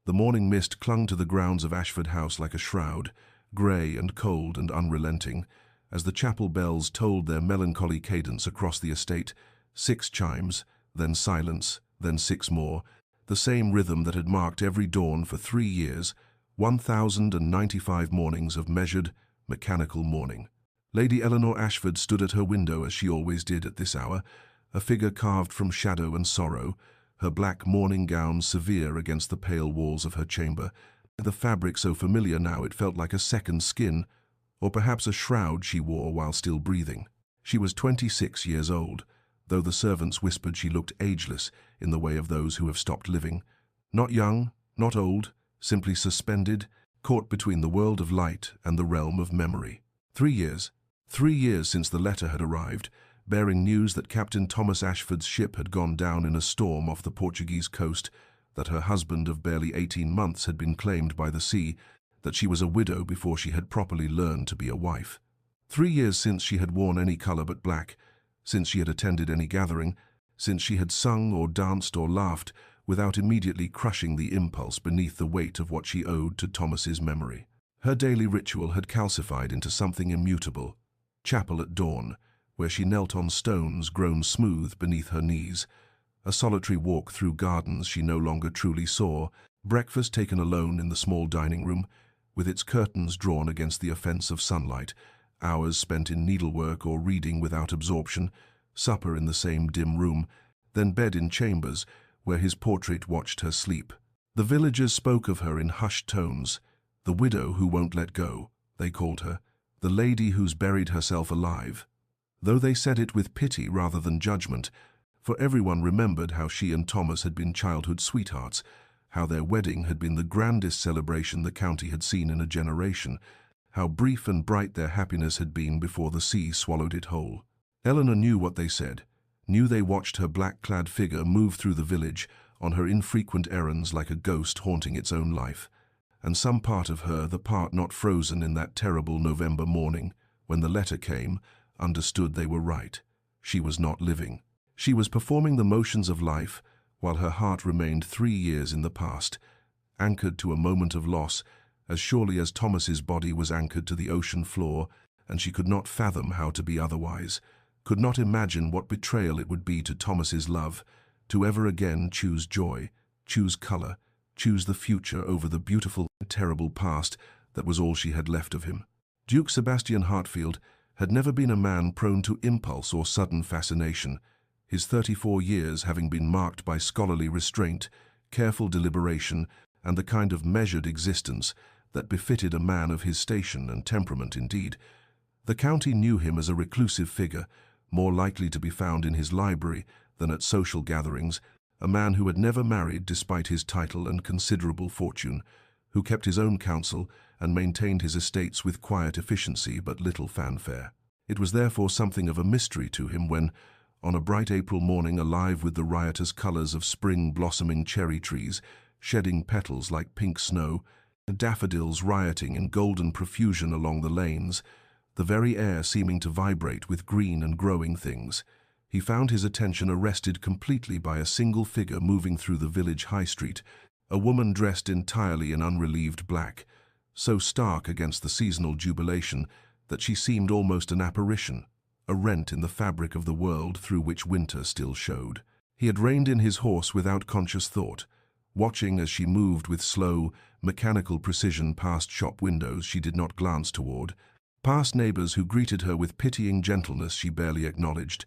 The morning mist clung to the grounds of Ashford House like a shroud, grey and cold and unrelenting, as the chapel bells tolled their melancholy cadence across the estate. 6 chimes, then silence, then 6 more, the same rhythm that had marked every dawn for 3 years, 1,095 mornings of measured, mechanical mourning. Lady Eleanor Ashford stood at her window as she always did at this hour, a figure carved from shadow and sorrow, her black mourning gown severe against the pale walls of her chamber, the fabric so familiar now it felt like a second skin, or perhaps a shroud she wore while still breathing. She was 26 years old, though the servants whispered she looked ageless in the way of those who have stopped living. Not young, not old, simply suspended, caught between the world of light and the realm of memory. 3 years. 3 years since the letter had arrived, bearing news that Captain Thomas Ashford's ship had gone down in a storm off the Portuguese coast, that her husband of barely 18 months had been claimed by the sea, that she was a widow before she had properly learned to be a wife. 3 years since she had worn any colour but black, since she had attended any gathering, since she had sung or danced or laughed without immediately crushing the impulse beneath the weight of what she owed to Thomas's memory. Her daily ritual had calcified into something immutable. Chapel at dawn, where she knelt on stones grown smooth beneath her knees, a solitary walk through gardens she no longer truly saw, breakfast taken alone in the small dining room, with its curtains drawn against the offence of sunlight, hours spent in needlework or reading without absorption, supper in the same dim room, then bed in chambers where his portrait watched her sleep. The villagers spoke of her in hushed tones. The widow who won't let go, they called her, the lady who's buried herself alive. Though they said it with pity rather than judgment, for everyone remembered how she and Thomas had been childhood sweethearts, how their wedding had been the grandest celebration the county had seen in a generation, how brief and bright their happiness had been before the sea swallowed it whole. Eleanor knew what they said, knew they watched her black-clad figure move through the village on her infrequent errands like a ghost haunting its own life, and some part of her, the part not frozen in that terrible November morning, when the letter came, understood they were right. She was not living. She was performing the motions of life, while her heart remained 3 years in the past, anchored to a moment of loss, as surely as Thomas's body was anchored to the ocean floor, and she could not fathom how to be otherwise, could not imagine what betrayal it would be to Thomas's love, to ever again choose joy, choose colour, choose the future over the beautiful, terrible past that was all she had left of him. Duke Sebastian Hartfield had never been a man prone to impulse or sudden fascination, his 34 years having been marked by scholarly restraint, careful deliberation, and the kind of measured existence that befitted a man of his station and temperament indeed. The county knew him as a reclusive figure, more likely to be found in his library than at social gatherings, a man who had never married despite his title and considerable fortune, who kept his own counsel and maintained his estates with quiet efficiency but little fanfare. It was therefore something of a mystery to him when, on a bright April morning alive with the riotous colours of spring blossoming cherry trees, shedding petals like pink snow, daffodils rioting in golden profusion along the lanes, the very air seeming to vibrate with green and growing things, he found his attention arrested completely by a single figure moving through the village high street, a woman dressed entirely in unrelieved black, so stark against the seasonal jubilation that she seemed almost an apparition, a rent in the fabric of the world through which winter still showed. He had reined in his horse without conscious thought, watching as she moved with slow, mechanical precision past shop windows she did not glance toward, past neighbors who greeted her with pitying gentleness she barely acknowledged,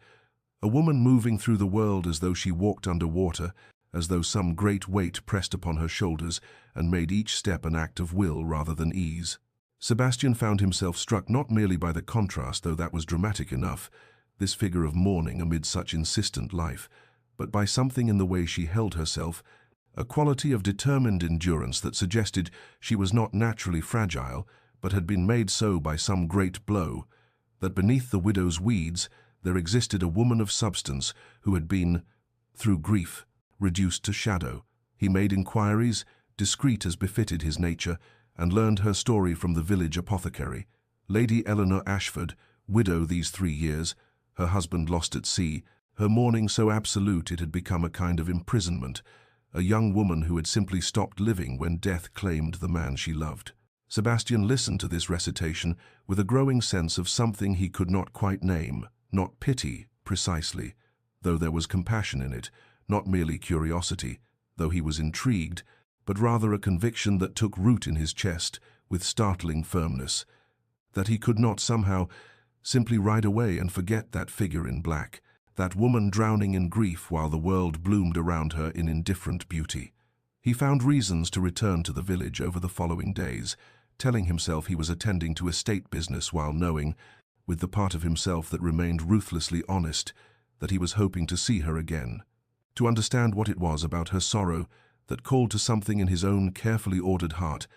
a woman moving through the world as though she walked under water, as though some great weight pressed upon her shoulders and made each step an act of will rather than ease. Sebastian found himself struck not merely by the contrast, though that was dramatic enough, this figure of mourning amid such insistent life, but by something in the way she held herself, a quality of determined endurance that suggested she was not naturally fragile, but had been made so by some great blow, that beneath the widow's weeds there existed a woman of substance who had been, through grief, reduced to shadow. He made inquiries, discreet as befitted his nature, and learned her story from the village apothecary. Lady Eleanor Ashford, widow these 3 years, her husband lost at sea, her mourning so absolute it had become a kind of imprisonment, a young woman who had simply stopped living when death claimed the man she loved. Sebastian listened to this recitation with a growing sense of something he could not quite name, not pity, precisely, though there was compassion in it, not merely curiosity, though he was intrigued, but rather a conviction that took root in his chest with startling firmness, that he could not somehow simply ride away and forget that figure in black, that woman drowning in grief while the world bloomed around her in indifferent beauty. He found reasons to return to the village over the following days, telling himself he was attending to estate business while knowing, with the part of himself that remained ruthlessly honest, that he was hoping to see her again, to understand what it was about her sorrow that called to something in his own carefully ordered heart.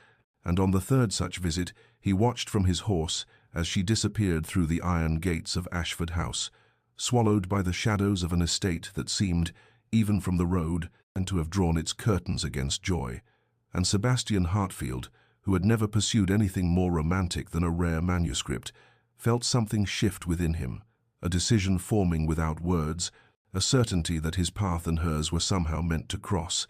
And on the third such visit, he watched from his horse as she disappeared through the iron gates of Ashford House, swallowed by the shadows of an estate that seemed, even from the road, and to have drawn its curtains against joy. And Sebastian Hartfield, who had never pursued anything more romantic than a rare manuscript, felt something shift within him, a decision forming without words, a certainty that his path and hers were somehow meant to cross,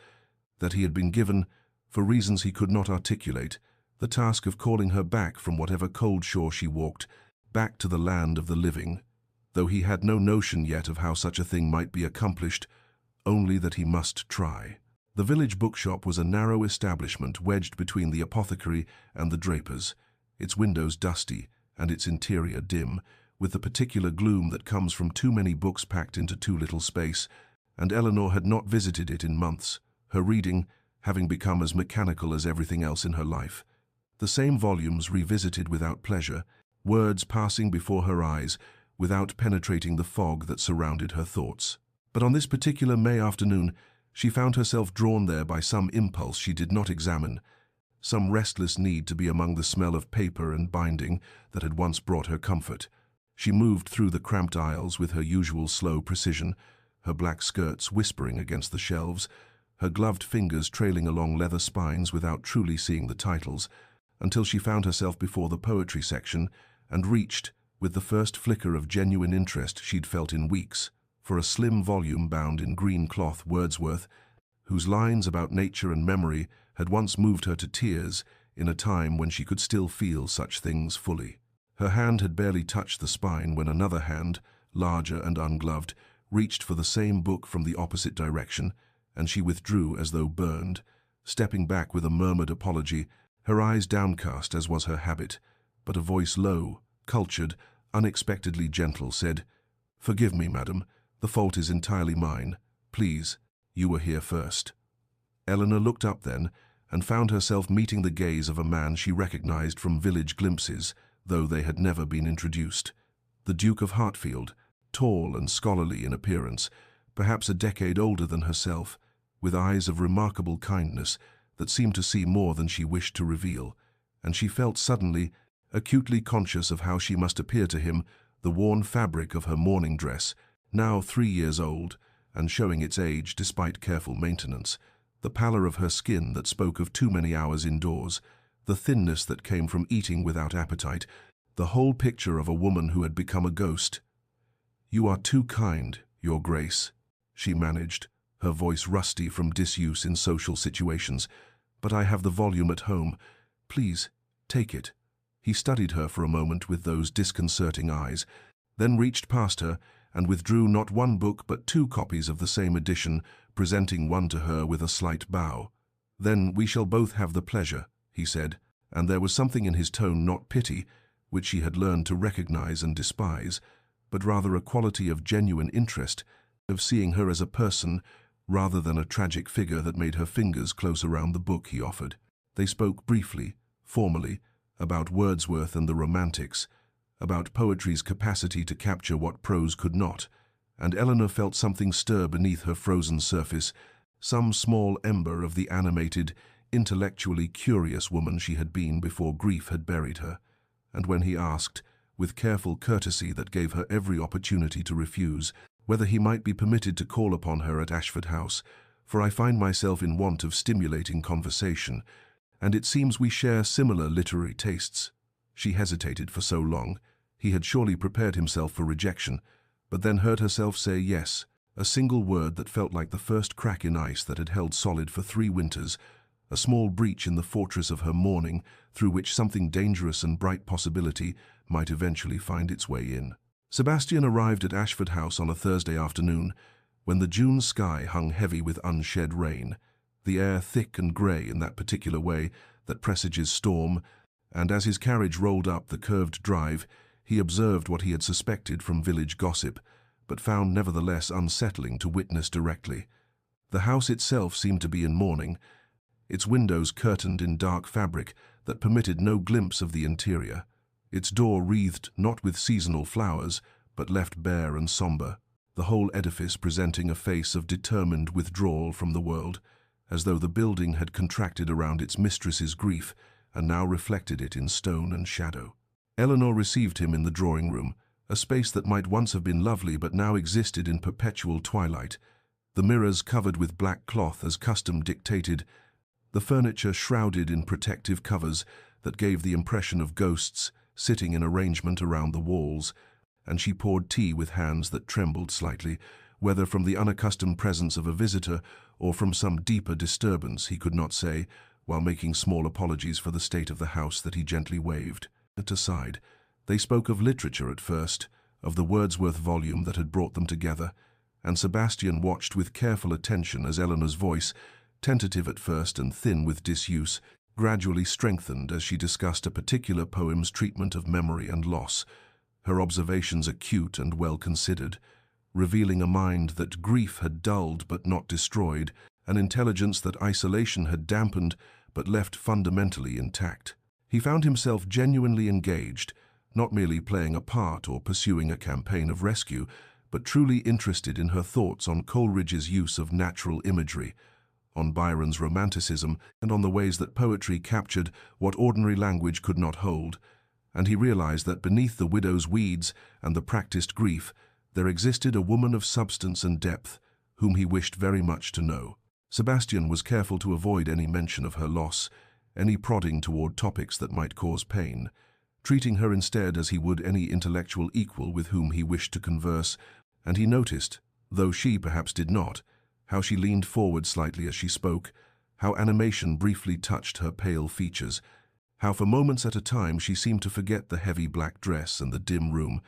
that he had been given, for reasons he could not articulate, the task of calling her back from whatever cold shore she walked, back to the land of the living, though he had no notion yet of how such a thing might be accomplished, only that he must try. The village bookshop was a narrow establishment wedged between the apothecary and the draper's, its windows dusty and its interior dim, with the particular gloom that comes from too many books packed into too little space, and Eleanor had not visited it in months, her reading having become as mechanical as everything else in her life. The same volumes revisited without pleasure, words passing before her eyes without penetrating the fog that surrounded her thoughts. But on this particular May afternoon, she found herself drawn there by some impulse she did not examine, some restless need to be among the smell of paper and binding that had once brought her comfort. She moved through the cramped aisles with her usual slow precision, her black skirts whispering against the shelves, her gloved fingers trailing along leather spines without truly seeing the titles, until she found herself before the poetry section and reached, with the first flicker of genuine interest she'd felt in weeks, for a slim volume bound in green cloth Wordsworth, whose lines about nature and memory had once moved her to tears in a time when she could still feel such things fully. Her hand had barely touched the spine when another hand, larger and ungloved, reached for the same book from the opposite direction, and she withdrew as though burned, stepping back with a murmured apology, her eyes downcast as was her habit, but a voice low, cultured, unexpectedly gentle, said, "Forgive me, madam, the fault is entirely mine. Please, you were here first." Eleanor looked up then, and found herself meeting the gaze of a man she recognized from village glimpses, though they had never been introduced. The Duke of Hartfield, tall and scholarly in appearance, perhaps a decade older than herself, with eyes of remarkable kindness that seemed to see more than she wished to reveal, and she felt suddenly, acutely conscious of how she must appear to him, the worn fabric of her mourning dress, now 3 years old, and showing its age despite careful maintenance, the pallor of her skin that spoke of too many hours indoors, the thinness that came from eating without appetite, the whole picture of a woman who had become a ghost. "You are too kind, Your Grace," she managed, her voice rusty from disuse in social situations, "but I have the volume at home. Please, take it." He studied her for a moment with those disconcerting eyes, then reached past her and withdrew not one book but 2 copies of the same edition, presenting one to her with a slight bow. "Then we shall both have the pleasure," he said, and there was something in his tone not pity, which she had learned to recognize and despise, but rather a quality of genuine interest, of seeing her as a person rather than a tragic figure that made her fingers close around the book he offered. They spoke briefly, formally, about Wordsworth and the Romantics, about poetry's capacity to capture what prose could not, and Eleanor felt something stir beneath her frozen surface, some small ember of the animated, intellectually curious woman she had been before grief had buried her. And when he asked, with careful courtesy that gave her every opportunity to refuse, whether he might be permitted to call upon her at Ashford House, "For I find myself in want of stimulating conversation, and it seems we share similar literary tastes." She hesitated for so long, he had surely prepared himself for rejection, but then heard herself say yes, A single word that felt like the first crack in ice that had held solid for 3 winters, a small breach in the fortress of her mourning through which something dangerous and bright possibility might eventually find its way in. Sebastian arrived at Ashford House on a Thursday afternoon, when the June sky hung heavy with unshed rain, the air thick and grey in that particular way that presages storm, and as his carriage rolled up the curved drive, he observed what he had suspected from village gossip, but found nevertheless unsettling to witness directly. The house itself seemed to be in mourning, its windows curtained in dark fabric that permitted no glimpse of the interior, its door wreathed not with seasonal flowers, but left bare and sombre, the whole edifice presenting a face of determined withdrawal from the world, as though the building had contracted around its mistress's grief and now reflected it in stone and shadow. Eleanor received him in the drawing-room, a space that might once have been lovely but now existed in perpetual twilight, the mirrors covered with black cloth as custom dictated, the furniture shrouded in protective covers that gave the impression of ghosts sitting in arrangement around the walls, and she poured tea with hands that trembled slightly, whether from the unaccustomed presence of a visitor or from some deeper disturbance he could not say, while making small apologies for the state of the house that he gently waved aside. They spoke of literature at first, of the Wordsworth volume that had brought them together, and Sebastian watched with careful attention as Eleanor's voice, tentative at first and thin with disuse, gradually strengthened as she discussed a particular poem's treatment of memory and loss, her observations acute and well-considered, revealing a mind that grief had dulled but not destroyed, an intelligence that isolation had dampened but left fundamentally intact. He found himself genuinely engaged, not merely playing a part or pursuing a campaign of rescue, but truly interested in her thoughts on Coleridge's use of natural imagery, on Byron's romanticism, and on the ways that poetry captured what ordinary language could not hold, and he realized that beneath the widow's weeds and the practiced grief, there existed a woman of substance and depth, whom he wished very much to know. Sebastian was careful to avoid any mention of her loss, any prodding toward topics that might cause pain, treating her instead as he would any intellectual equal with whom he wished to converse, and he noticed, though she perhaps did not, how she leaned forward slightly as she spoke, how animation briefly touched her pale features, how for moments at a time she seemed to forget the heavy black dress and the dim room,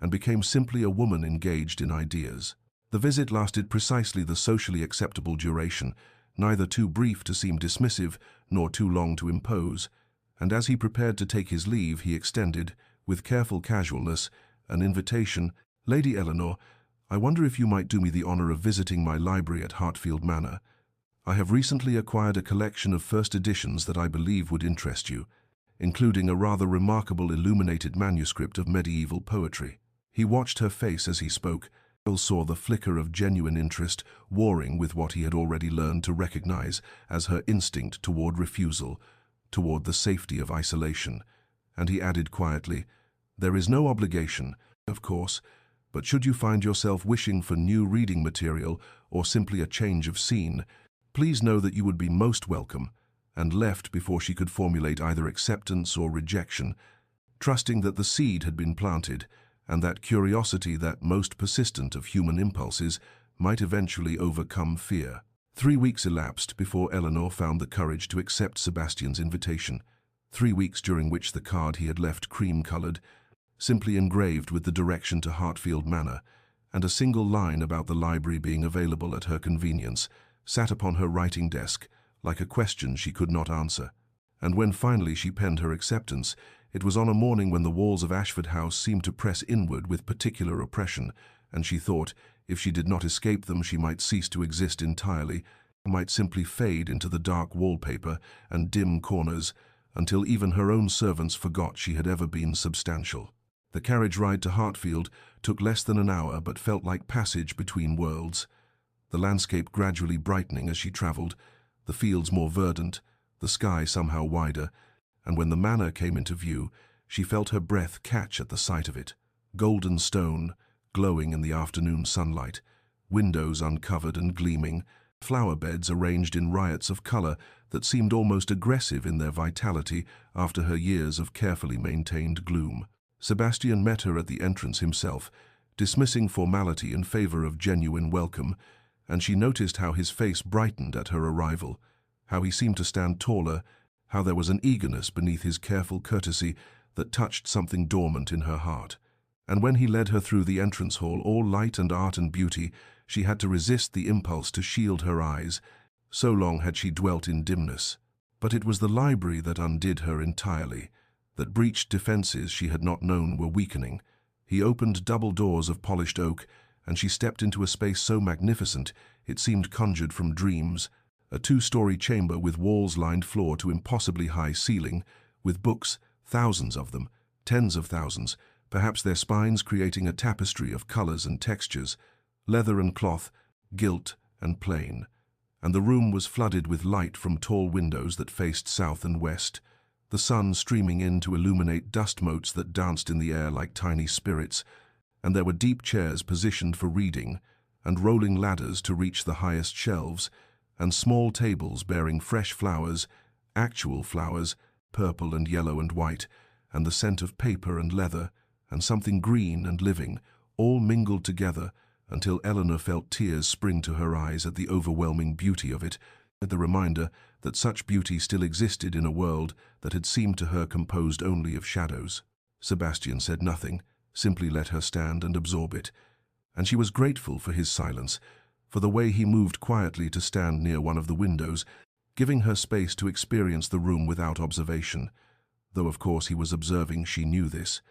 and became simply a woman engaged in ideas. The visit lasted precisely the socially acceptable duration, neither too brief to seem dismissive, nor too long to impose, and as he prepared to take his leave, he extended, with careful casualness, an invitation. "Lady Eleanor, I wonder if you might do me the honor of visiting my library at Hartfield Manor. I have recently acquired a collection of first editions that I believe would interest you, including a rather remarkable illuminated manuscript of medieval poetry." He watched her face as he spoke, saw the flicker of genuine interest warring with what he had already learned to recognize as her instinct toward refusal, toward the safety of isolation, and he added quietly, "There is no obligation, of course, but should you find yourself wishing for new reading material or simply a change of scene, please know that you would be most welcome," and left before she could formulate either acceptance or rejection, trusting that the seed had been planted, and that curiosity, that most persistent of human impulses, might eventually overcome fear. 3 weeks elapsed before Eleanor found the courage to accept Sebastian's invitation, 3 weeks during which the card he had left cream-colored, simply engraved with the direction to Hartfield Manor, and a single line about the library being available at her convenience, sat upon her writing desk like a question she could not answer. And when finally she penned her acceptance, it was on a morning when the walls of Ashford House seemed to press inward with particular oppression, and she thought, if she did not escape them, she might cease to exist entirely, might simply fade into the dark wallpaper and dim corners, until even her own servants forgot she had ever been substantial. The carriage ride to Hartfield took less than an hour, but felt like passage between worlds, the landscape gradually brightening as she travelled, the fields more verdant, the sky somehow wider, and when the manor came into view, she felt her breath catch at the sight of it. Golden stone, glowing in the afternoon sunlight, windows uncovered and gleaming, flower beds arranged in riots of colour that seemed almost aggressive in their vitality after her years of carefully maintained gloom. Sebastian met her at the entrance himself, dismissing formality in favor of genuine welcome, and she noticed how his face brightened at her arrival, how he seemed to stand taller, how there was an eagerness beneath his careful courtesy that touched something dormant in her heart. And when he led her through the entrance hall, all light and art and beauty, she had to resist the impulse to shield her eyes. So long had she dwelt in dimness. But it was the library that undid her entirely, that breached defenses she had not known were weakening. He opened double doors of polished oak, and she stepped into a space so magnificent it seemed conjured from dreams, a two-story chamber with walls-lined floor to impossibly high ceiling, with books, thousands of them, tens of thousands, perhaps their spines creating a tapestry of colors and textures, leather and cloth, gilt and plain. And the room was flooded with light from tall windows that faced south and west, the sun streaming in to illuminate dust motes that danced in the air like tiny spirits, and there were deep chairs positioned for reading, and rolling ladders to reach the highest shelves, and small tables bearing fresh flowers, actual flowers, purple and yellow and white, and the scent of paper and leather, and something green and living, all mingled together until Eleanor felt tears spring to her eyes at the overwhelming beauty of it, at the reminder that such beauty still existed in a world that had seemed to her composed only of shadows. Sebastian said nothing, simply let her stand and absorb it, and she was grateful for his silence, for the way he moved quietly to stand near one of the windows, giving her space to experience the room without observation. Though of course he was observing, she knew this,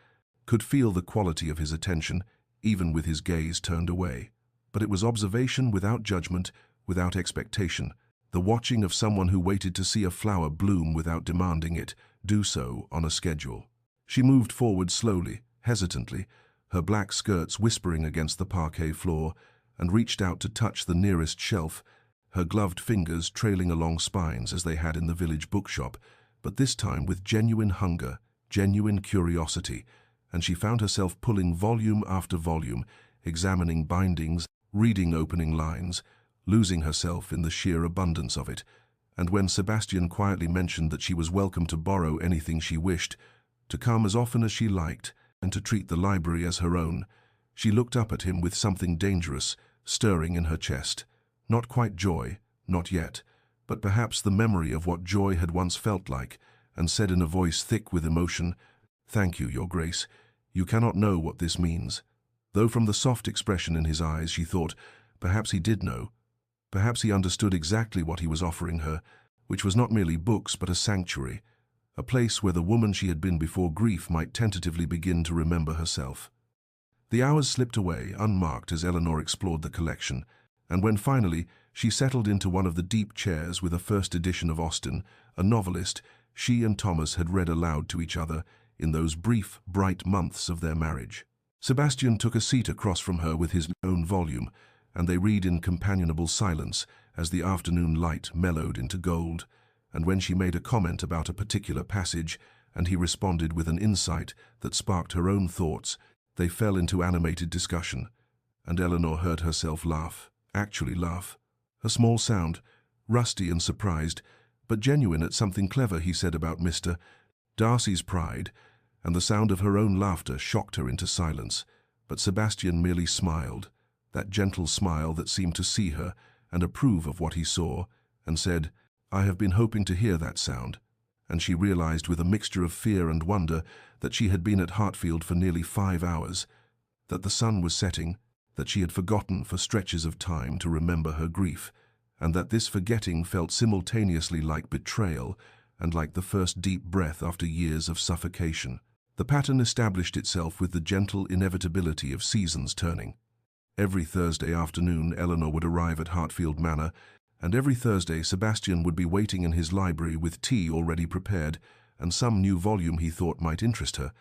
could feel the quality of his attention, even with his gaze turned away. But it was observation without judgment, without expectation, the watching of someone who waited to see a flower bloom without demanding it do so on a schedule. She moved forward slowly, hesitantly, her black skirts whispering against the parquet floor, and reached out to touch the nearest shelf, her gloved fingers trailing along spines as they had in the village bookshop, but this time with genuine hunger, genuine curiosity, and she found herself pulling volume after volume, examining bindings, reading opening lines, losing herself in the sheer abundance of it. And when Sebastian quietly mentioned that she was welcome to borrow anything she wished, to come as often as she liked, and to treat the library as her own, she looked up at him with something dangerous stirring in her chest. Not quite joy, not yet, but perhaps the memory of what joy had once felt like, and said in a voice thick with emotion, "Thank you, Your Grace. You cannot know what this means." Though from the soft expression in his eyes she thought, perhaps he did know. Perhaps he understood exactly what he was offering her, which was not merely books but a sanctuary, a place where the woman she had been before grief might tentatively begin to remember herself. The hours slipped away, unmarked, as Eleanor explored the collection, and when finally she settled into one of the deep chairs with a first edition of Austen, a novelist she and Thomas had read aloud to each other in those brief, bright months of their marriage. Sebastian took a seat across from her with his own volume, and they read in companionable silence as the afternoon light mellowed into gold, and when she made a comment about a particular passage, and he responded with an insight that sparked her own thoughts, they fell into animated discussion, and Eleanor heard herself laugh, actually laugh. A small sound, rusty and surprised, but genuine at something clever he said about Mr. Darcy's pride, and the sound of her own laughter shocked her into silence, but Sebastian merely smiled, that gentle smile that seemed to see her and approve of what he saw, and said, "I have been hoping to hear that sound," and she realized with a mixture of fear and wonder that she had been at Hartfield for nearly 5 hours, that the sun was setting, that she had forgotten for stretches of time to remember her grief, and that this forgetting felt simultaneously like betrayal and like the first deep breath after years of suffocation. The pattern established itself with the gentle inevitability of seasons turning. Every Thursday afternoon Eleanor would arrive at Hartfield Manor, and every Thursday Sebastian would be waiting in his library with tea already prepared and some new volume he thought might interest her,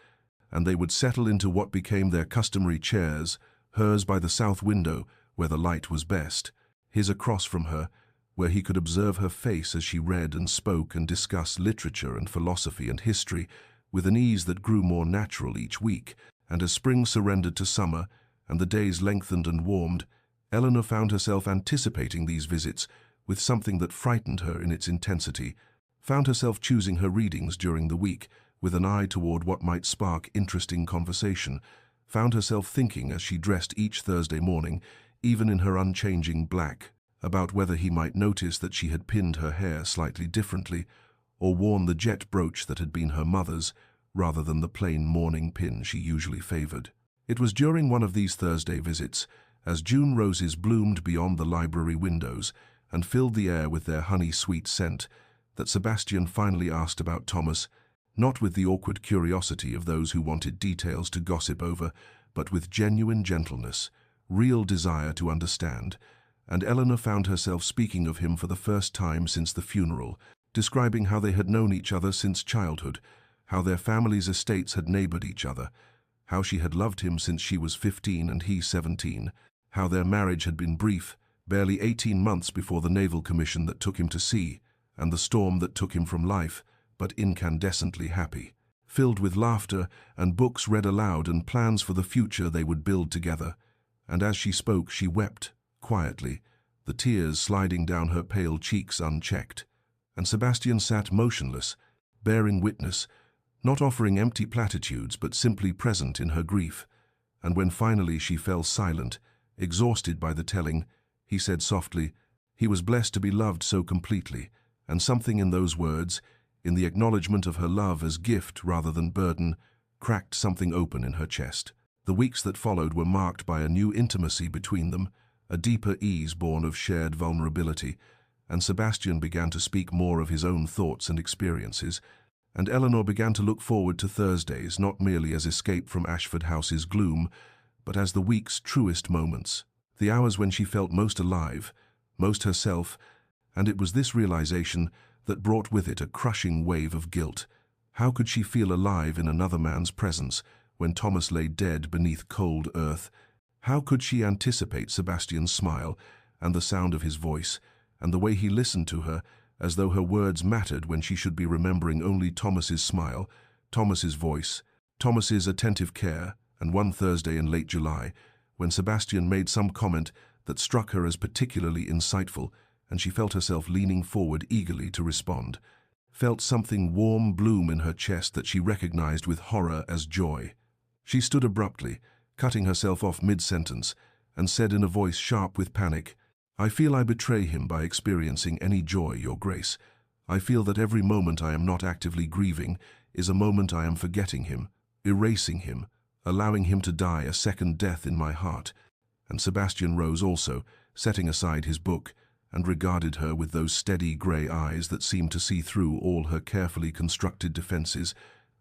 and they would settle into what became their customary chairs, hers by the south window where the light was best, his across from her, where he could observe her face as she read and spoke and discussed literature and philosophy and history with an ease that grew more natural each week, and as spring surrendered to summer and the days lengthened and warmed, Eleanor found herself anticipating these visits with something that frightened her in its intensity, found herself choosing her readings during the week with an eye toward what might spark interesting conversation, found herself thinking as she dressed each Thursday morning, even in her unchanging black, about whether he might notice that she had pinned her hair slightly differently, or worn the jet brooch that had been her mother's, rather than the plain mourning pin she usually favored. It was during one of these Thursday visits, as June roses bloomed beyond the library windows and filled the air with their honey-sweet scent, that Sebastian finally asked about Thomas, not with the awkward curiosity of those who wanted details to gossip over, but with genuine gentleness, real desire to understand, and Eleanor found herself speaking of him for the first time since the funeral, describing how they had known each other since childhood, how their families' estates had neighbored each other, how she had loved him since she was 15 and he 17, how their marriage had been brief, barely 18 months before the naval commission that took him to sea, and the storm that took him from life, but incandescently happy, filled with laughter and books read aloud and plans for the future they would build together. And as she spoke, she wept, quietly, the tears sliding down her pale cheeks unchecked. And Sebastian sat motionless, bearing witness, not offering empty platitudes but simply present in her grief. And when finally she fell silent, exhausted by the telling, he said softly, he was blessed to be loved so completely, and something in those words, in the acknowledgement of her love as gift rather than burden, cracked something open in her chest. The weeks that followed were marked by a new intimacy between them, a deeper ease born of shared vulnerability, and Sebastian began to speak more of his own thoughts and experiences, and Eleanor began to look forward to Thursdays not merely as escape from Ashford House's gloom, but as the week's truest moments, the hours when she felt most alive, most herself, and it was this realization that brought with it a crushing wave of guilt. How could she feel alive in another man's presence when Thomas lay dead beneath cold earth? How could she anticipate Sebastian's smile and the sound of his voice, and the way he listened to her, as though her words mattered when she should be remembering only Thomas's smile, Thomas's voice, Thomas's attentive care, and one Thursday in late July, when Sebastian made some comment that struck her as particularly insightful, and she felt herself leaning forward eagerly to respond, felt something warm bloom in her chest that she recognized with horror as joy. She stood abruptly, cutting herself off mid-sentence, and said in a voice sharp with panic, I feel I betray him by experiencing any joy, Your Grace. I feel that every moment I am not actively grieving is a moment I am forgetting him, erasing him, allowing him to die a second death in my heart. And Sebastian rose also, setting aside his book, and regarded her with those steady grey eyes that seemed to see through all her carefully constructed defences,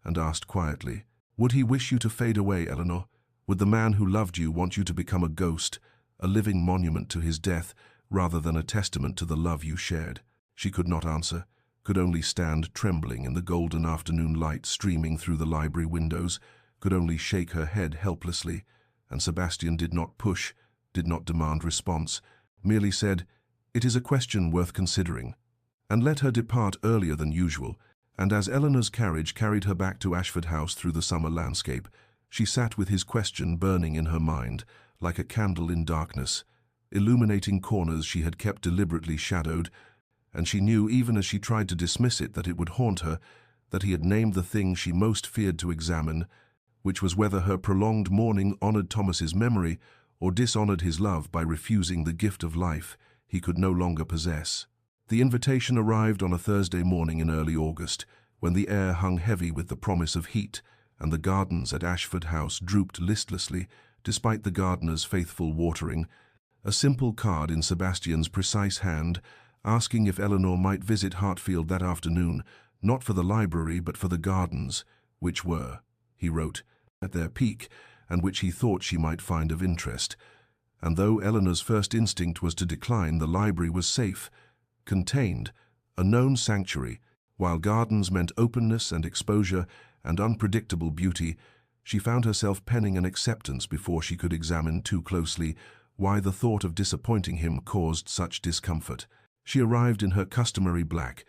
and asked quietly, would he wish you to fade away, Eleanor? Would the man who loved you want you to become a ghost, a living monument to his death, rather than a testament to the love you shared? She could not answer, could only stand trembling in the golden afternoon light streaming through the library windows, could only shake her head helplessly, and Sebastian did not push, did not demand response, merely said, it is a question worth considering, and let her depart earlier than usual. And as Eleanor's carriage carried her back to Ashford House through the summer landscape, she sat with his question burning in her mind, like a candle in darkness, illuminating corners she had kept deliberately shadowed, and she knew even as she tried to dismiss it that it would haunt her, that he had named the thing she most feared to examine, which was whether her prolonged mourning honored Thomas's memory or dishonored his love by refusing the gift of life he could no longer possess. The invitation arrived on a Thursday morning in early August, when the air hung heavy with the promise of heat, and the gardens at Ashford House drooped listlessly, despite the gardener's faithful watering. A simple card in Sebastian's precise hand, asking if Eleanor might visit Hartfield that afternoon, not for the library but for the gardens, which were, he wrote, at their peak, and which he thought she might find of interest. And though Eleanor's first instinct was to decline, the library was safe, contained, a known sanctuary, while gardens meant openness and exposure and unpredictable beauty. She found herself penning an acceptance before she could examine too closely why the thought of disappointing him caused such discomfort. She arrived in her customary black,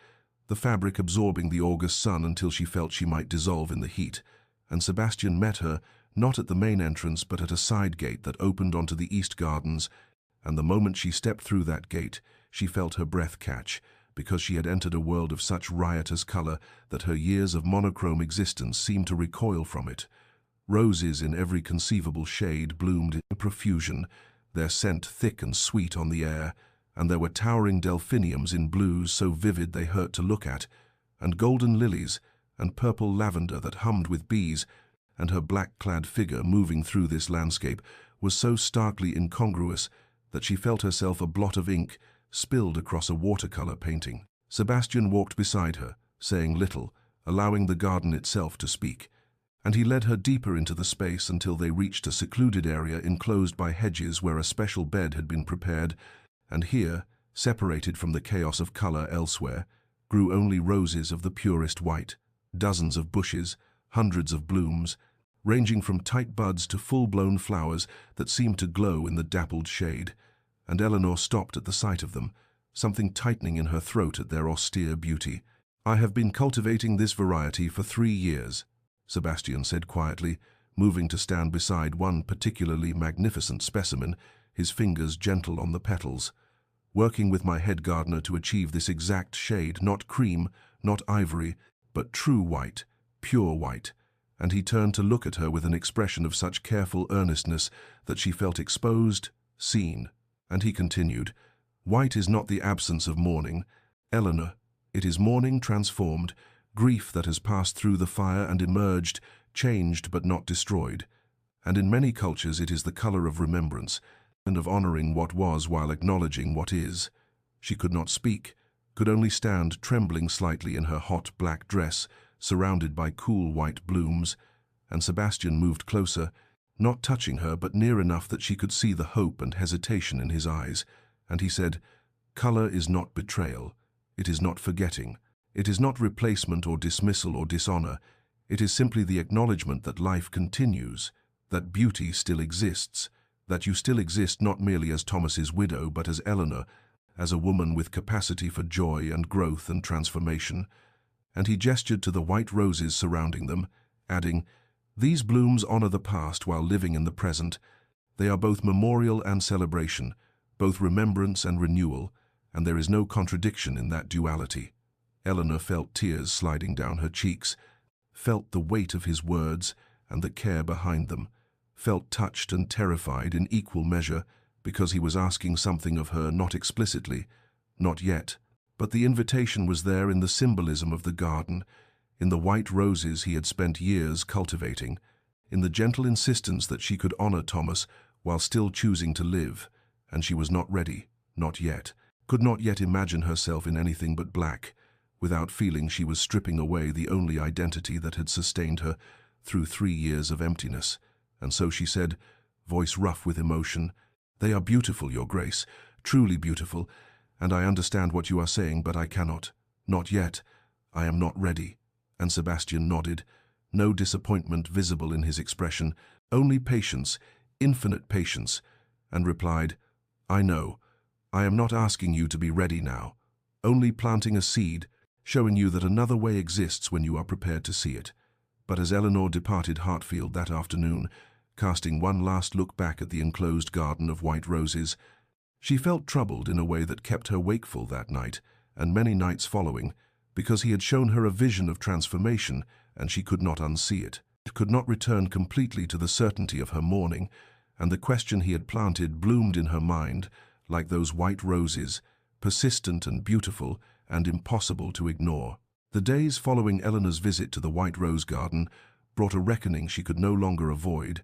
the fabric absorbing the August sun until she felt she might dissolve in the heat, and Sebastian met her, not at the main entrance but at a side gate that opened onto the east gardens, and the moment she stepped through that gate, she felt her breath catch, because she had entered a world of such riotous color that her years of monochrome existence seemed to recoil from it. Roses in every conceivable shade bloomed in profusion, their scent thick and sweet on the air, and there were towering delphiniums in blues so vivid they hurt to look at, and golden lilies, and purple lavender that hummed with bees, and her black-clad figure moving through this landscape was so starkly incongruous that she felt herself a blot of ink spilled across a watercolor painting. Sebastian walked beside her, saying little, allowing the garden itself to speak, and he led her deeper into the space until they reached a secluded area enclosed by hedges where a special bed had been prepared, and here, separated from the chaos of color elsewhere, grew only roses of the purest white, dozens of bushes, hundreds of blooms, ranging from tight buds to full-blown flowers that seemed to glow in the dappled shade, and Eleanor stopped at the sight of them, something tightening in her throat at their austere beauty. "I have been cultivating this variety for 3 years," Sebastian said quietly, moving to stand beside one particularly magnificent specimen, his fingers gentle on the petals. "Working with my head gardener to achieve this exact shade, not cream, not ivory, but true white, pure white." And he turned to look at her with an expression of such careful earnestness that she felt exposed, seen. And he continued, "White is not the absence of mourning, Eleanor. It is mourning transformed, grief that has passed through the fire and emerged, changed but not destroyed. And in many cultures it is the color of remembrance, and of honoring what was while acknowledging what is." She could not speak, could only stand trembling slightly in her hot black dress, surrounded by cool white blooms, and Sebastian moved closer, not touching her but near enough that she could see the hope and hesitation in his eyes, and he said, "Color is not betrayal, it is not forgetting, it is not replacement or dismissal or dishonor, it is simply the acknowledgement that life continues, that beauty still exists, that you still exist not merely as Thomas's widow but as Eleanor, as a woman with capacity for joy and growth and transformation." And he gestured to the white roses surrounding them, adding, "These blooms honor the past while living in the present. They are both memorial and celebration, both remembrance and renewal, and there is no contradiction in that duality." Eleanor felt tears sliding down her cheeks, felt the weight of his words and the care behind them, felt touched and terrified in equal measure because he was asking something of her not explicitly, not yet. But the invitation was there in the symbolism of the garden, in the white roses he had spent years cultivating, in the gentle insistence that she could honor Thomas while still choosing to live, and she was not ready, not yet, could not yet imagine herself in anything but black, without feeling she was stripping away the only identity that had sustained her through 3 years of emptiness. And so she said, voice rough with emotion, "They are beautiful, Your Grace, truly beautiful, and I understand what you are saying, but I cannot. Not yet. I am not ready." And Sebastian nodded, no disappointment visible in his expression, only patience, infinite patience, and replied, "I know. I am not asking you to be ready now, only planting a seed, showing you that another way exists when you are prepared to see it." But as Eleanor departed Hartfield that afternoon, casting one last look back at the enclosed garden of white roses, she felt troubled in a way that kept her wakeful that night and many nights following, because he had shown her a vision of transformation and she could not unsee it. It could not return completely to the certainty of her mourning, and the question he had planted bloomed in her mind like those white roses, persistent and beautiful and impossible to ignore. The days following Eleanor's visit to the White Rose Garden brought a reckoning she could no longer avoid,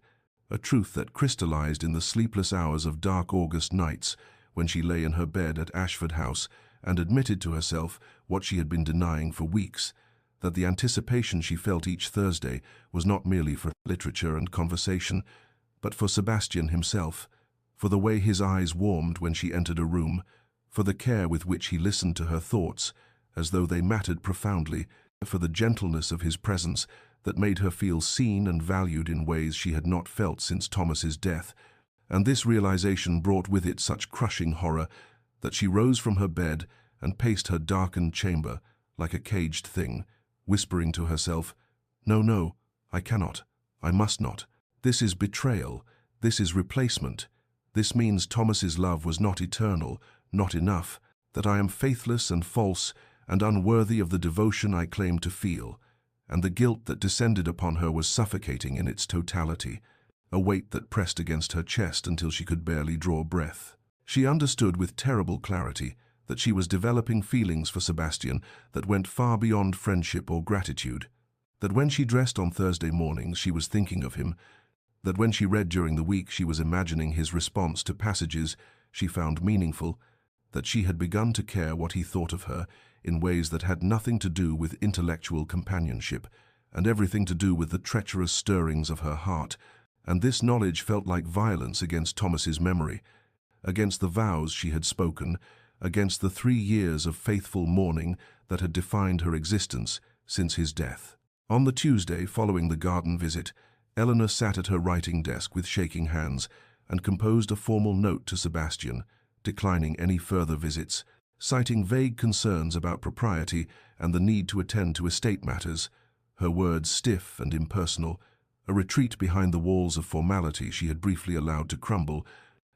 a truth that crystallized in the sleepless hours of dark August nights when she lay in her bed at Ashford House and admitted to herself what she had been denying for weeks, that the anticipation she felt each Thursday was not merely for literature and conversation, but for Sebastian himself, for the way his eyes warmed when she entered a room, for the care with which he listened to her thoughts, as though they mattered profoundly, for the gentleness of his presence that made her feel seen and valued in ways she had not felt since Thomas's death. And this realization brought with it such crushing horror that she rose from her bed and paced her darkened chamber like a caged thing, whispering to herself, "No, no, I cannot, I must not. This is betrayal, this is replacement. This means Thomas's love was not eternal, not enough, that I am faithless and false and unworthy of the devotion I claim to feel." and the guilt that descended upon her was suffocating in its totality, a weight that pressed against her chest until she could barely draw breath. She understood with terrible clarity that she was developing feelings for Sebastian that went far beyond friendship or gratitude, that when she dressed on Thursday mornings she was thinking of him, that when she read during the week she was imagining his response to passages she found meaningful, that she had begun to care what he thought of her in ways that had nothing to do with intellectual companionship and everything to do with the treacherous stirrings of her heart, and this knowledge felt like violence against Thomas's memory, against the vows she had spoken, against the 3 years of faithful mourning that had defined her existence since his death. On the Tuesday following the garden visit, Eleanor sat at her writing desk with shaking hands and composed a formal note to Sebastian, declining any further visits, citing vague concerns about propriety and the need to attend to estate matters, her words stiff and impersonal, a retreat behind the walls of formality she had briefly allowed to crumble,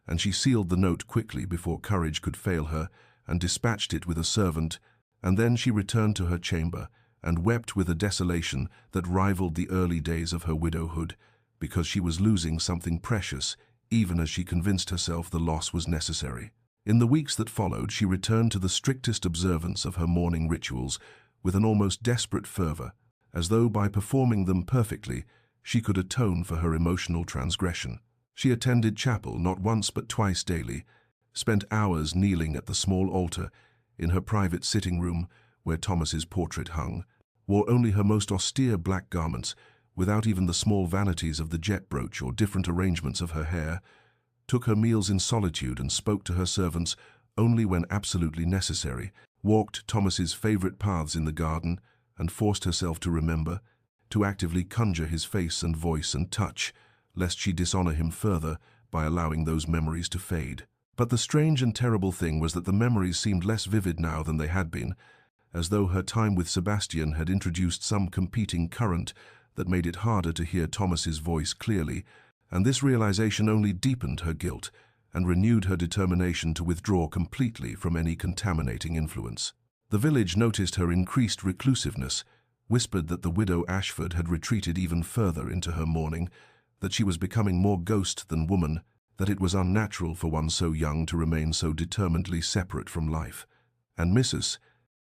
and she sealed the note quickly before courage could fail her and dispatched it with a servant, and then she returned to her chamber and wept with a desolation that rivaled the early days of her widowhood, because she was losing something precious, even as she convinced herself the loss was necessary. In the weeks that followed, she returned to the strictest observance of her mourning rituals with an almost desperate fervor, as though by performing them perfectly she could atone for her emotional transgression. She attended chapel not once but twice daily, spent hours kneeling at the small altar in her private sitting room where Thomas's portrait hung, wore only her most austere black garments, without even the small vanities of the jet brooch or different arrangements of her hair, took her meals in solitude and spoke to her servants only when absolutely necessary, walked Thomas's favorite paths in the garden and forced herself to remember, to actively conjure his face and voice and touch, lest she dishonor him further by allowing those memories to fade. But the strange and terrible thing was that the memories seemed less vivid now than they had been, as though her time with Sebastian had introduced some competing current that made it harder to hear Thomas's voice clearly, and this realization only deepened her guilt and renewed her determination to withdraw completely from any contaminating influence. The village noticed her increased reclusiveness, whispered that the widow Ashford had retreated even further into her mourning, that she was becoming more ghost than woman, that it was unnatural for one so young to remain so determinedly separate from life. And Mrs.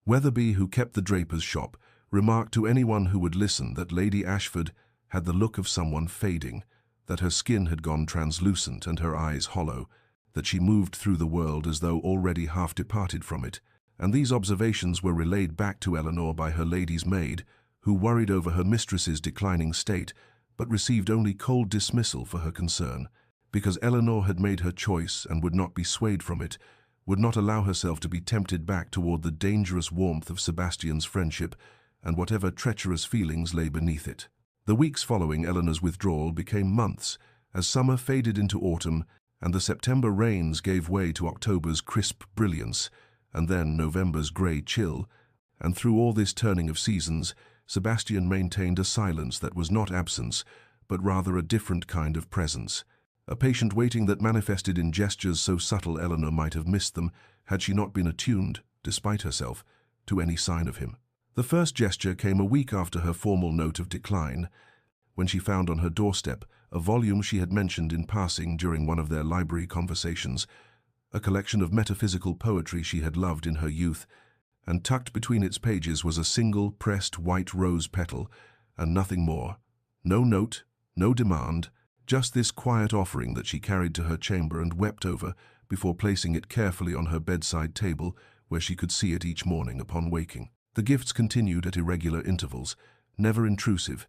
Weatherby, who kept the draper's shop, remarked to anyone who would listen that Lady Ashford had the look of someone fading, that her skin had gone translucent and her eyes hollow, that she moved through the world as though already half departed from it, and these observations were relayed back to Eleanor by her lady's maid, who worried over her mistress's declining state, but received only cold dismissal for her concern, because Eleanor had made her choice and would not be swayed from it, would not allow herself to be tempted back toward the dangerous warmth of Sebastian's friendship and whatever treacherous feelings lay beneath it. The weeks following Eleanor's withdrawal became months, as summer faded into autumn and the September rains gave way to October's crisp brilliance, and then November's grey chill, and through all this turning of seasons, Sebastian maintained a silence that was not absence, but rather a different kind of presence, a patient waiting that manifested in gestures so subtle Eleanor might have missed them had she not been attuned, despite herself, to any sign of him. The first gesture came a week after her formal note of decline, when she found on her doorstep a volume she had mentioned in passing during one of their library conversations, a collection of metaphysical poetry she had loved in her youth, and tucked between its pages was a single pressed white rose petal, and nothing more. No note, no demand, just this quiet offering that she carried to her chamber and wept over before placing it carefully on her bedside table where she could see it each morning upon waking. The gifts continued at irregular intervals, never intrusive,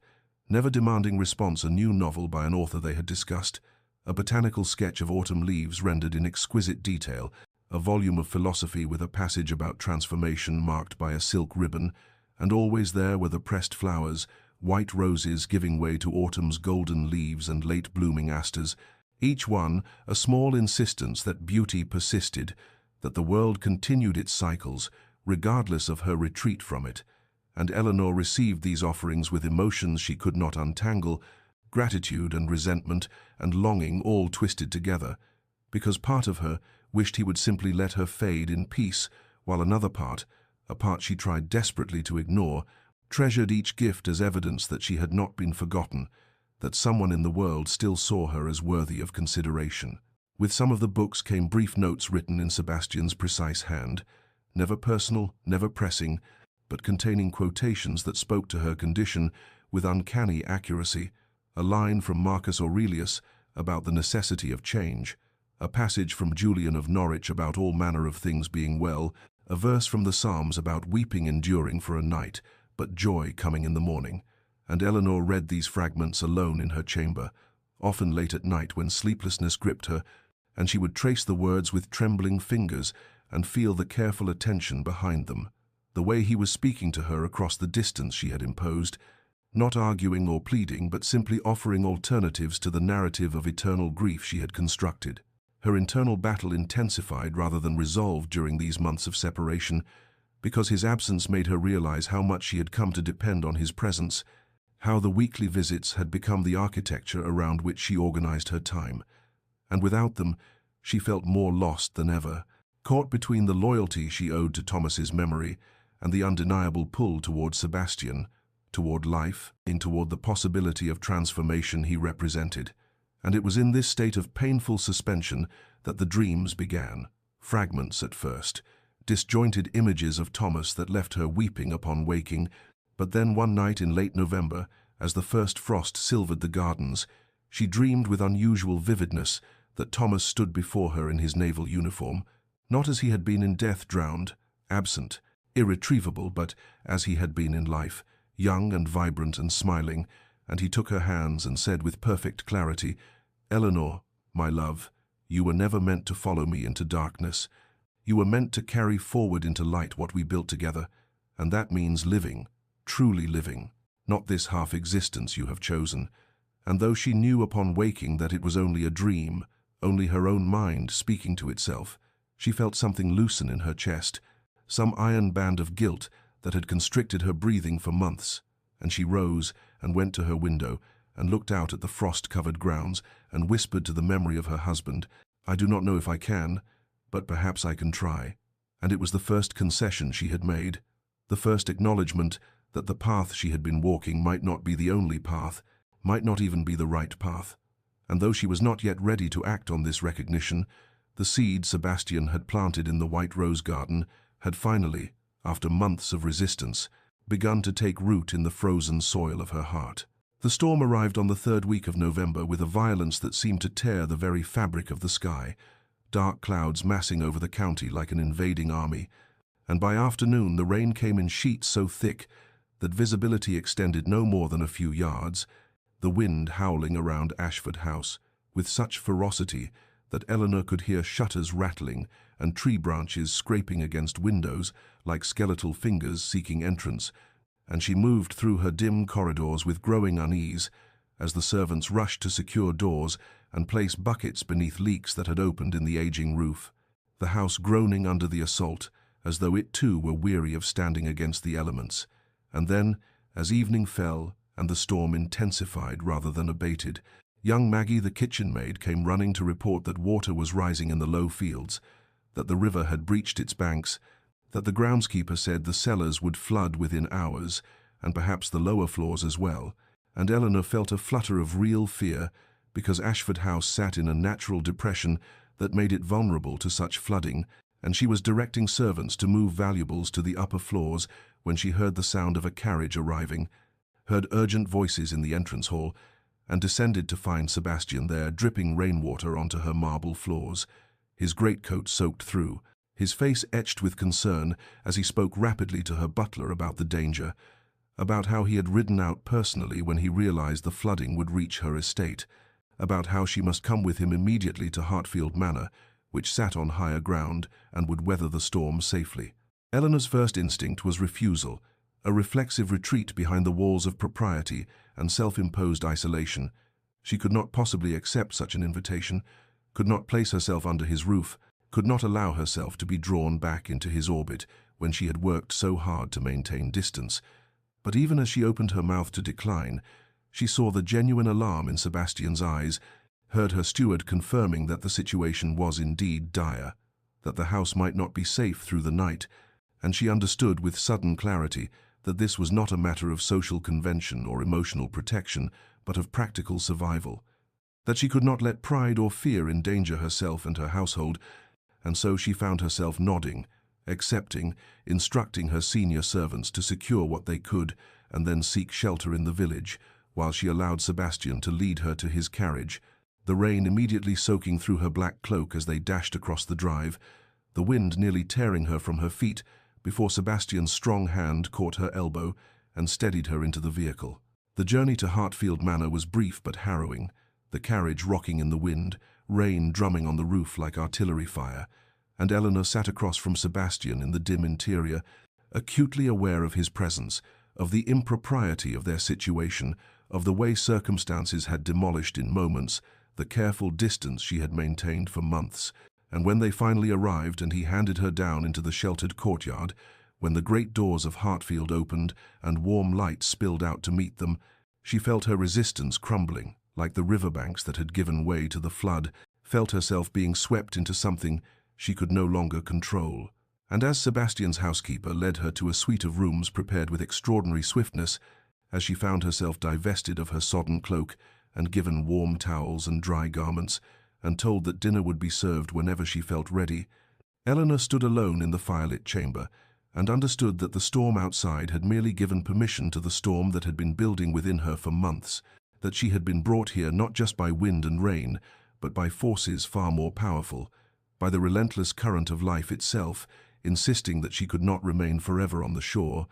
never demanding response. A new novel by an author they had discussed, a botanical sketch of autumn leaves rendered in exquisite detail, a volume of philosophy with a passage about transformation marked by a silk ribbon, and always there were the pressed flowers, white roses giving way to autumn's golden leaves and late-blooming asters, each one a small insistence that beauty persisted, that the world continued its cycles, regardless of her retreat from it. And Eleanor received these offerings with emotions she could not untangle, gratitude and resentment and longing all twisted together, because part of her wished he would simply let her fade in peace, while another part, a part she tried desperately to ignore, treasured each gift as evidence that she had not been forgotten, that someone in the world still saw her as worthy of consideration. With some of the books came brief notes written in Sebastian's precise hand, never personal, never pressing, but containing quotations that spoke to her condition with uncanny accuracy. A line from Marcus Aurelius about the necessity of change, a passage from Julian of Norwich about all manner of things being well, a verse from the Psalms about weeping enduring for a night, but joy coming in the morning. And Eleanor read these fragments alone in her chamber, often late at night when sleeplessness gripped her, and she would trace the words with trembling fingers and feel the careful attention behind them. The way he was speaking to her across the distance she had imposed, not arguing or pleading, but simply offering alternatives to the narrative of eternal grief she had constructed. Her internal battle intensified rather than resolved during these months of separation, because his absence made her realize how much she had come to depend on his presence, how the weekly visits had become the architecture around which she organized her time. And without them, she felt more lost than ever, caught between the loyalty she owed to Thomas's memory and the undeniable pull toward Sebastian, toward life, and toward the possibility of transformation he represented. And it was in this state of painful suspension that the dreams began. Fragments at first, disjointed images of Thomas that left her weeping upon waking, but then one night in late November, as the first frost silvered the gardens, she dreamed with unusual vividness that Thomas stood before her in his naval uniform, not as he had been in death, drowned, absent, irretrievable, but as he had been in life, young and vibrant and smiling, and he took her hands and said with perfect clarity, "Eleanor, my love, you were never meant to follow me into darkness. You were meant to carry forward into light what we built together, and that means living, truly living, not this half-existence you have chosen." And though she knew upon waking that it was only a dream, only her own mind speaking to itself, she felt something loosen in her chest, some iron band of guilt that had constricted her breathing for months, and she rose and went to her window and looked out at the frost-covered grounds and whispered to the memory of her husband, "I do not know if I can, but perhaps I can try." And it was the first concession she had made, the first acknowledgement that the path she had been walking might not be the only path, might not even be the right path. And though she was not yet ready to act on this recognition, the seed Sebastian had planted in the white rose garden had finally, after months of resistance, begun to take root in the frozen soil of her heart. The storm arrived on the third week of November with a violence that seemed to tear the very fabric of the sky, dark clouds massing over the county like an invading army, and by afternoon the rain came in sheets so thick that visibility extended no more than a few yards, the wind howling around Ashford House with such ferocity that Eleanor could hear shutters rattling and tree branches scraping against windows like skeletal fingers seeking entrance, and she moved through her dim corridors with growing unease as the servants rushed to secure doors and place buckets beneath leaks that had opened in the aging roof, the house groaning under the assault as though it too were weary of standing against the elements. And then, as evening fell and the storm intensified rather than abated, young Maggie, the kitchen maid, came running to report that water was rising in the low fields, that the river had breached its banks, that the groundskeeper said the cellars would flood within hours, and perhaps the lower floors as well, and Eleanor felt a flutter of real fear because Ashford House sat in a natural depression that made it vulnerable to such flooding, and she was directing servants to move valuables to the upper floors when she heard the sound of a carriage arriving, heard urgent voices in the entrance hall, and descended to find Sebastian there, dripping rainwater onto her marble floors, his greatcoat soaked through, his face etched with concern as he spoke rapidly to her butler about the danger, about how he had ridden out personally when he realized the flooding would reach her estate, about how she must come with him immediately to Hartfield Manor, which sat on higher ground and would weather the storm safely. Eleanor's first instinct was refusal, a reflexive retreat behind the walls of propriety and self-imposed isolation. She could not possibly accept such an invitation, could not place herself under his roof, could not allow herself to be drawn back into his orbit when she had worked so hard to maintain distance. But even as she opened her mouth to decline, she saw the genuine alarm in Sebastian's eyes, heard her steward confirming that the situation was indeed dire, that the house might not be safe through the night, and she understood with sudden clarity that this was not a matter of social convention or emotional protection, but of practical survival, that she could not let pride or fear endanger herself and her household, and so she found herself nodding, accepting, instructing her senior servants to secure what they could and then seek shelter in the village, while she allowed Sebastian to lead her to his carriage, the rain immediately soaking through her black cloak as they dashed across the drive, the wind nearly tearing her from her feet before Sebastian's strong hand caught her elbow and steadied her into the vehicle. The journey to Hartfield Manor was brief but harrowing, the carriage rocking in the wind, rain drumming on the roof like artillery fire, and Eleanor sat across from Sebastian in the dim interior, acutely aware of his presence, of the impropriety of their situation, of the way circumstances had demolished in moments the careful distance she had maintained for months. And when they finally arrived and he handed her down into the sheltered courtyard, when the great doors of Hartfield opened and warm light spilled out to meet them, she felt her resistance crumbling, like the riverbanks that had given way to the flood, felt herself being swept into something she could no longer control. And as Sebastian's housekeeper led her to a suite of rooms prepared with extraordinary swiftness, as she found herself divested of her sodden cloak and given warm towels and dry garments, and told that dinner would be served whenever she felt ready, Eleanor stood alone in the firelit chamber and understood that the storm outside had merely given permission to the storm that had been building within her for months, that she had been brought here not just by wind and rain, but by forces far more powerful, by the relentless current of life itself, insisting that she could not remain forever on the shore,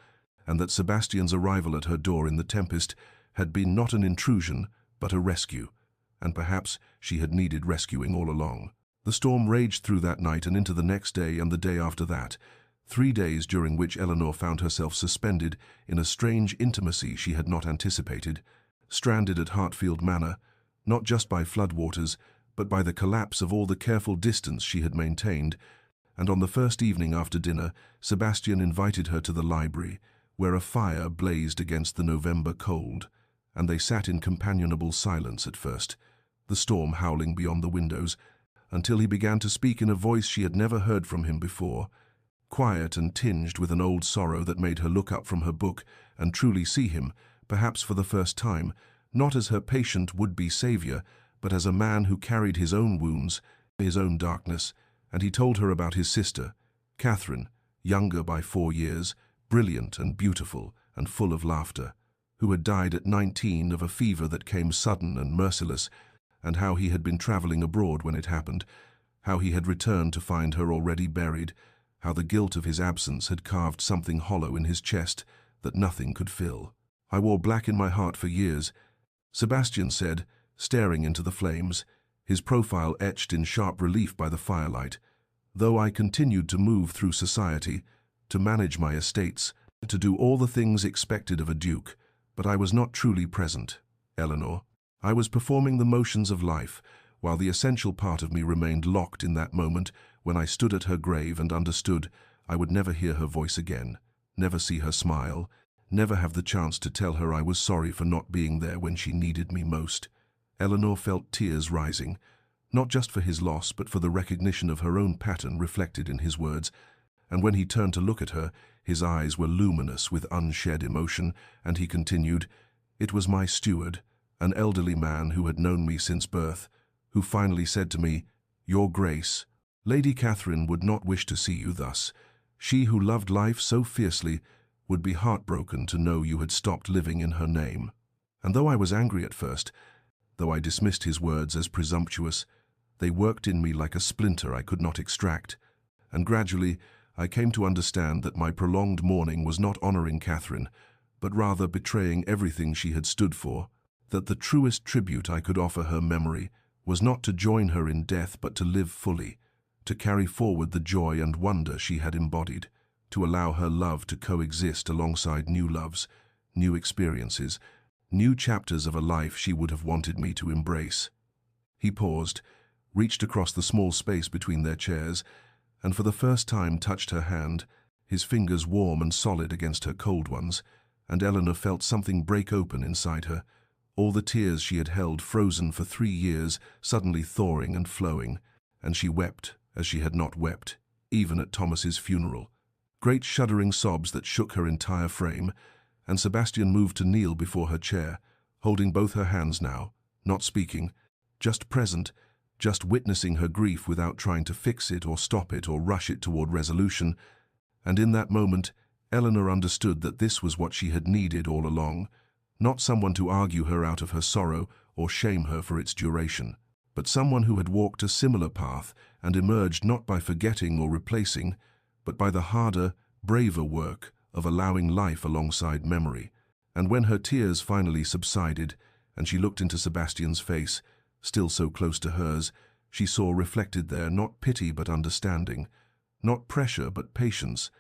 and that Sebastian's arrival at her door in the tempest had been not an intrusion, but a rescue, and perhaps she had needed rescuing all along. The storm raged through that night and into the next day and the day after that, 3 days during which Eleanor found herself suspended in a strange intimacy she had not anticipated, stranded at Hartfield Manor, not just by floodwaters, but by the collapse of all the careful distance she had maintained, and on the first evening after dinner, Sebastian invited her to the library, where a fire blazed against the November cold, and they sat in companionable silence at first, the storm howling beyond the windows, until he began to speak in a voice she had never heard from him before, quiet and tinged with an old sorrow that made her look up from her book and truly see him, perhaps for the first time, not as her patient would-be savior, but as a man who carried his own wounds, his own darkness, and he told her about his sister, Catherine, younger by 4 years, brilliant and beautiful and full of laughter, who had died at 19 of a fever that came sudden and merciless, and how he had been traveling abroad when it happened, how he had returned to find her already buried, how the guilt of his absence had carved something hollow in his chest that nothing could fill. "I wore black in my heart for years," Sebastian said, staring into the flames, his profile etched in sharp relief by the firelight. "Though I continued to move through society, to manage my estates, to do all the things expected of a duke, but I was not truly present, Eleanor. I was performing the motions of life, while the essential part of me remained locked in that moment when I stood at her grave and understood I would never hear her voice again, never see her smile, never have the chance to tell her I was sorry for not being there when she needed me most." Eleanor felt tears rising, not just for his loss but for the recognition of her own pattern reflected in his words, and when he turned to look at her, his eyes were luminous with unshed emotion, and he continued, "It was my steward, an elderly man who had known me since birth, who finally said to me, 'Your Grace, Lady Catherine would not wish to see you thus. She who loved life so fiercely would be heartbroken to know you had stopped living in her name.' And though I was angry at first, though I dismissed his words as presumptuous, they worked in me like a splinter I could not extract, and gradually I came to understand that my prolonged mourning was not honoring Catherine, but rather betraying everything she had stood for, that the truest tribute I could offer her memory was not to join her in death but to live fully, to carry forward the joy and wonder she had embodied, to allow her love to coexist alongside new loves, new experiences, new chapters of a life she would have wanted me to embrace." He paused, reached across the small space between their chairs, and for the first time touched her hand, his fingers warm and solid against her cold ones, and Eleanor felt something break open inside her, all the tears she had held frozen for 3 years suddenly thawing and flowing, and she wept as she had not wept, even at Thomas's funeral. great shuddering sobs that shook her entire frame, and Sebastian moved to kneel before her chair, holding both her hands now, not speaking, just present, just witnessing her grief without trying to fix it or stop it or rush it toward resolution. And in that moment, Eleanor understood that this was what she had needed all along, not someone to argue her out of her sorrow or shame her for its duration, but someone who had walked a similar path and emerged not by forgetting or replacing, but by the harder, braver work of allowing life alongside memory. And when her tears finally subsided and she looked into Sebastian's face, still so close to hers, she saw reflected there not pity but understanding, not pressure but patience,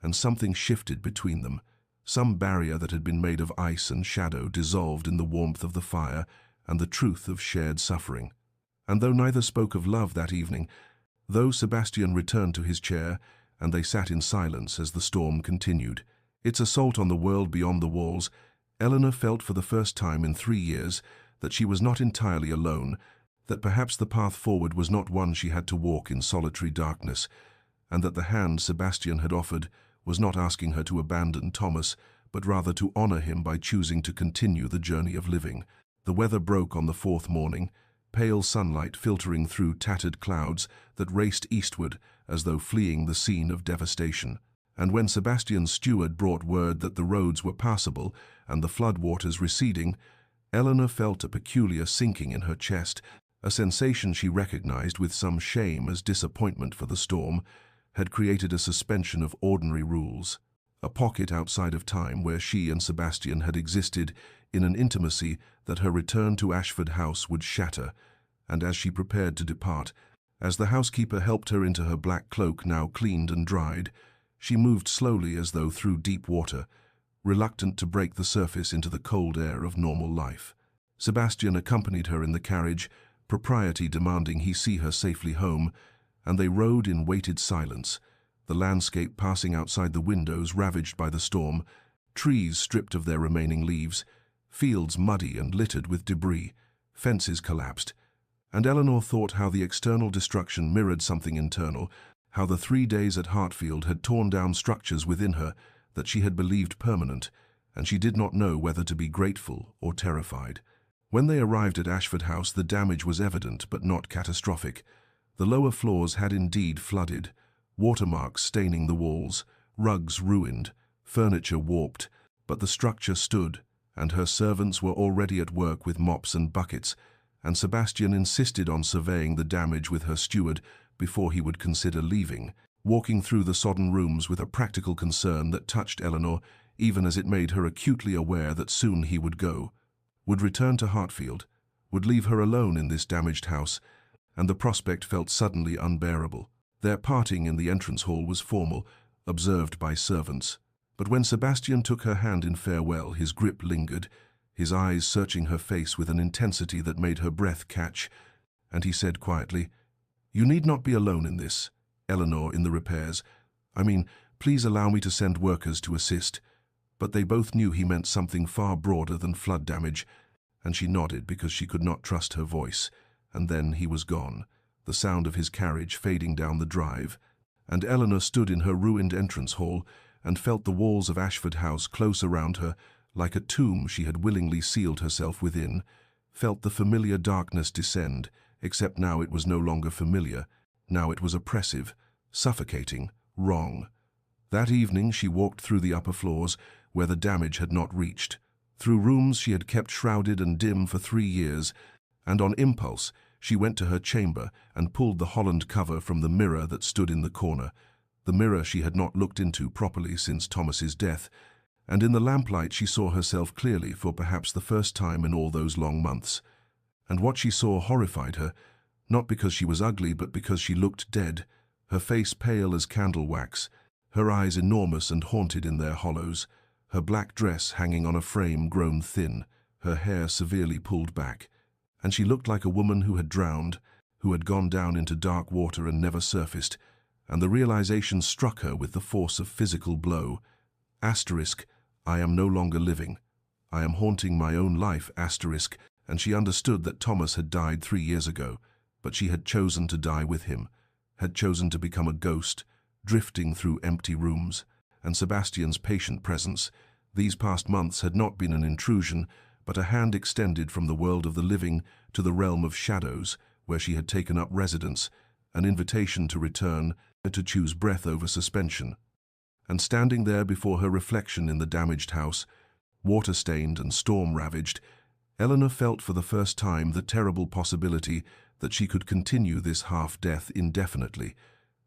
and something shifted between them. Some barrier that had been made of ice and shadow dissolved in the warmth of the fire and the truth of shared suffering. And though neither spoke of love that evening, though Sebastian returned to his chair, and they sat in silence as the storm continued, its assault on the world beyond the walls, Eleanor felt for the first time in 3 years that she was not entirely alone, that perhaps the path forward was not one she had to walk in solitary darkness, and that the hand Sebastian had offered was not asking her to abandon Thomas, but rather to honor him by choosing to continue the journey of living. The weather broke on the 4th morning, pale sunlight filtering through tattered clouds that raced eastward as though fleeing the scene of devastation. And when Sebastian's steward brought word that the roads were passable and the floodwaters receding, Eleanor felt a peculiar sinking in her chest, a sensation she recognized with some shame as disappointment for the storm had created a suspension of ordinary rules, a pocket outside of time where she and Sebastian had existed in an intimacy that her return to Ashford House would shatter. And as she prepared to depart, as the housekeeper helped her into her black cloak now cleaned and dried, she moved slowly as though through deep water, reluctant to break the surface into the cold air of normal life. Sebastian accompanied her in the carriage, propriety demanding he see her safely home, and they rode in weighted silence, the landscape passing outside the windows ravaged by the storm, trees stripped of their remaining leaves, fields muddy and littered with debris, fences collapsed. And Eleanor thought how the external destruction mirrored something internal, how the 3 days at Hartfield had torn down structures within her that she had believed permanent, and she did not know whether to be grateful or terrified. When they arrived at Ashford House, the damage was evident but not catastrophic. The lower floors had indeed flooded, watermarks staining the walls, rugs ruined, furniture warped, but the structure stood, and her servants were already at work with mops and buckets, and Sebastian insisted on surveying the damage with her steward before he would consider leaving, walking through the sodden rooms with a practical concern that touched Eleanor, even as it made her acutely aware that soon he would go, would return to Hartfield, would leave her alone in this damaged house, and the prospect felt suddenly unbearable. Their parting in the entrance hall was formal, observed by servants. But when Sebastian took her hand in farewell, his grip lingered, his eyes searching her face with an intensity that made her breath catch, and he said quietly, "You need not be alone in this, Eleanor, in the repairs. Please allow me to send workers to assist." But they both knew he meant something far broader than flood damage, and she nodded because she could not trust her voice. And then he was gone, the sound of his carriage fading down the drive, and Eleanor stood in her ruined entrance hall and felt the walls of Ashford House close around her, like a tomb she had willingly sealed herself within, felt the familiar darkness descend, except now it was no longer familiar, now it was oppressive, suffocating, wrong. That evening she walked through the upper floors, where the damage had not reached, through rooms she had kept shrouded and dim for 3 years, and on impulse she went to her chamber and pulled the Holland cover from the mirror that stood in the corner, the mirror she had not looked into properly since Thomas's death, and in the lamplight she saw herself clearly for perhaps the first time in all those long months. And what she saw horrified her, not because she was ugly but because she looked dead, her face pale as candle wax, her eyes enormous and haunted in their hollows, her black dress hanging on a frame grown thin, her hair severely pulled back, and she looked like a woman who had drowned, who had gone down into dark water and never surfaced, and the realization struck her with the force of physical blow. Asterisk, I am no longer living. I am haunting my own life, asterisk, and she understood that Thomas had died 3 years ago, but she had chosen to die with him, had chosen to become a ghost, drifting through empty rooms, and Sebastian's patient presence. These past months had not been an intrusion, but a hand extended from the world of the living to the realm of shadows, where she had taken up residence, an invitation to return, to choose breath over suspension. And standing there before her reflection in the damaged house, water-stained and storm-ravaged, Eleanor felt for the first time the terrible possibility that she could continue this half-death indefinitely,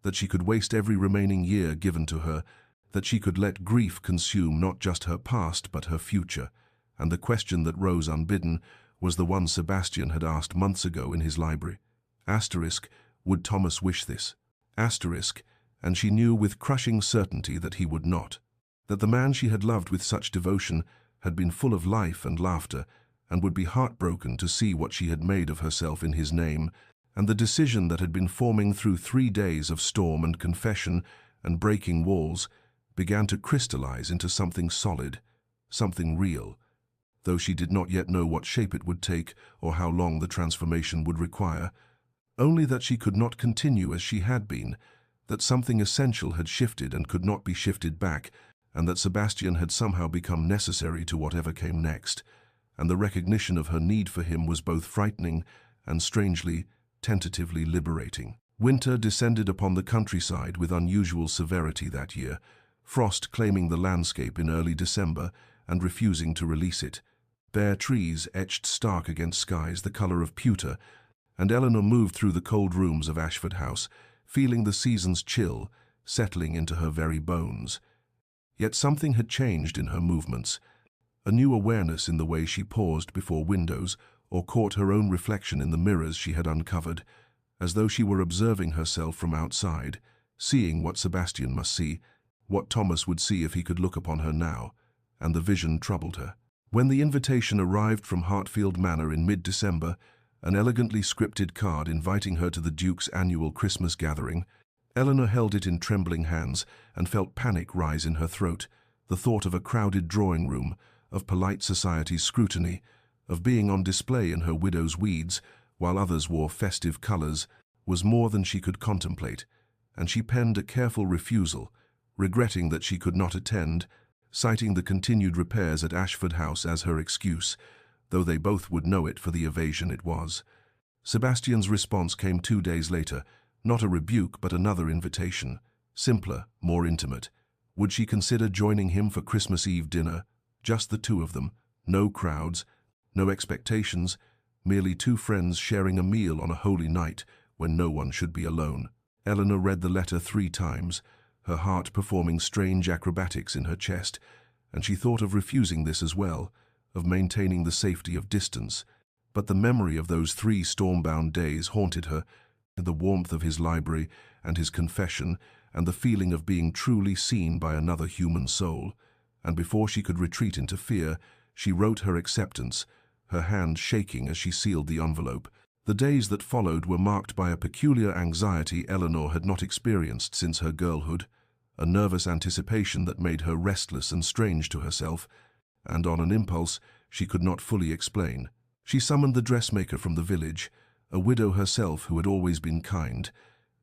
that she could waste every remaining year given to her, that she could let grief consume not just her past but her future. And the question that rose unbidden was the one Sebastian had asked months ago in his library. Asterisk, would Thomas wish this? Asterisk, and she knew with crushing certainty that he would not. That the man she had loved with such devotion had been full of life and laughter, and would be heartbroken to see what she had made of herself in his name, and the decision that had been forming through 3 days of storm and confession and breaking walls began to crystallize into something solid, something real, though she did not yet know what shape it would take or how long the transformation would require, only that she could not continue as she had been, that something essential had shifted and could not be shifted back, and that Sebastian had somehow become necessary to whatever came next, and the recognition of her need for him was both frightening and strangely, tentatively liberating. Winter descended upon the countryside with unusual severity that year, frost claiming the landscape in early December and refusing to release it. Bare trees etched stark against skies the color of pewter, and Eleanor moved through the cold rooms of Ashford House, feeling the season's chill settling into her very bones. Yet something had changed in her movements, a new awareness in the way she paused before windows or caught her own reflection in the mirrors she had uncovered, as though she were observing herself from outside, seeing what Sebastian must see, what Thomas would see if he could look upon her now, and the vision troubled her. When the invitation arrived from Hartfield Manor in mid-December, an elegantly scripted card inviting her to the Duke's annual Christmas gathering, Eleanor held it in trembling hands and felt panic rise in her throat, the thought of a crowded drawing room, of polite society's scrutiny, of being on display in her widow's weeds while others wore festive colors, was more than she could contemplate, and she penned a careful refusal, regretting that she could not attend, citing the continued repairs at Ashford House as her excuse, though they both would know it for the evasion it was. Sebastian's response came 2 days later, not a rebuke but another invitation, simpler, more intimate. Would she consider joining him for Christmas Eve dinner, just the two of them, no crowds, no expectations, merely two friends sharing a meal on a holy night when no one should be alone? Eleanor read the letter 3 times, her heart performing strange acrobatics in her chest, and she thought of refusing this as well, of maintaining the safety of distance. But the memory of those 3 storm-bound days haunted her, the warmth of his library and his confession, and the feeling of being truly seen by another human soul. And before she could retreat into fear, she wrote her acceptance, her hand shaking as she sealed the envelope. The days that followed were marked by a peculiar anxiety Eleanor had not experienced since her girlhood, a nervous anticipation that made her restless and strange to herself, and on an impulse she could not fully explain. She summoned the dressmaker from the village, a widow herself who had always been kind,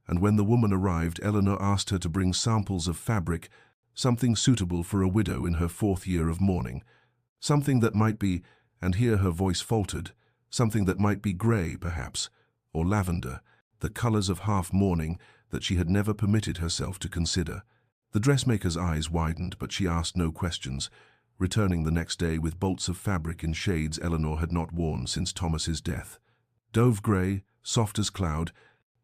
and when the woman arrived, Eleanor asked her to bring samples of fabric, something suitable for a widow in her 4th year of mourning, something that might be, and here her voice faltered, something that might be grey, perhaps, or lavender, the colours of half-mourning that she had never permitted herself to consider. The dressmaker's eyes widened, but she asked no questions, returning the next day with bolts of fabric in shades Eleanor had not worn since Thomas's death. Dove grey, soft as cloud,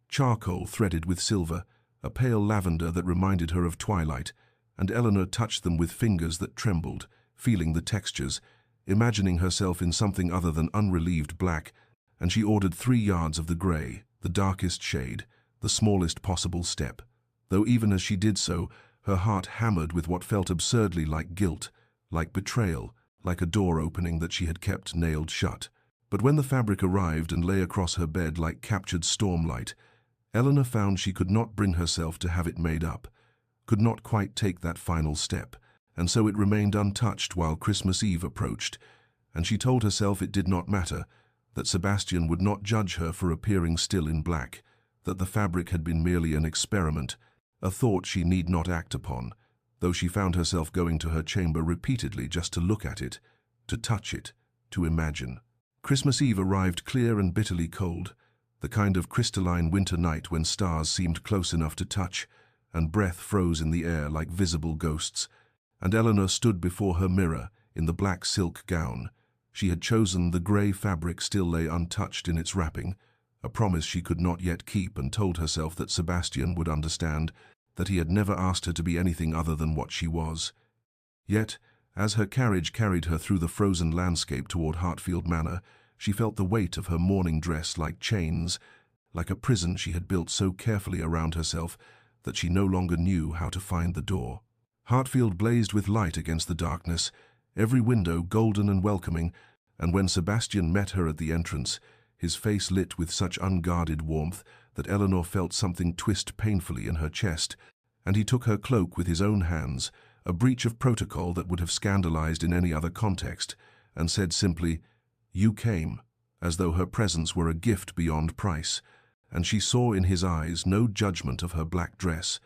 charcoal threaded with silver, a pale lavender that reminded her of twilight, and Eleanor touched them with fingers that trembled, feeling the textures, imagining herself in something other than unrelieved black, and she ordered 3 yards of the grey, the darkest shade, the smallest possible step, though even as she did so, her heart hammered with what felt absurdly like guilt, like betrayal, like a door opening that she had kept nailed shut. But when the fabric arrived and lay across her bed like captured stormlight, Eleanor found she could not bring herself to have it made up, could not quite take that final step, and so it remained untouched while Christmas Eve approached, and she told herself it did not matter, that Sebastian would not judge her for appearing still in black, that the fabric had been merely an experiment, a thought she need not act upon, though she found herself going to her chamber repeatedly just to look at it, to touch it, to imagine. Christmas Eve arrived clear and bitterly cold, the kind of crystalline winter night when stars seemed close enough to touch, and breath froze in the air like visible ghosts, and Eleanor stood before her mirror in the black silk gown. She had chosen the grey fabric still lay untouched in its wrapping, a promise she could not yet keep, and told herself that Sebastian would understand, that he had never asked her to be anything other than what she was. Yet, as her carriage carried her through the frozen landscape toward Hartfield Manor, she felt the weight of her mourning dress like chains, like a prison she had built so carefully around herself that she no longer knew how to find the door. Hartfield blazed with light against the darkness, every window golden and welcoming, and when Sebastian met her at the entrance, his face lit with such unguarded warmth that Eleanor felt something twist painfully in her chest, and he took her cloak with his own hands, a breach of protocol that would have scandalized in any other context, and said simply, "You came," as though her presence were a gift beyond price, and she saw in his eyes no judgment of her black dress,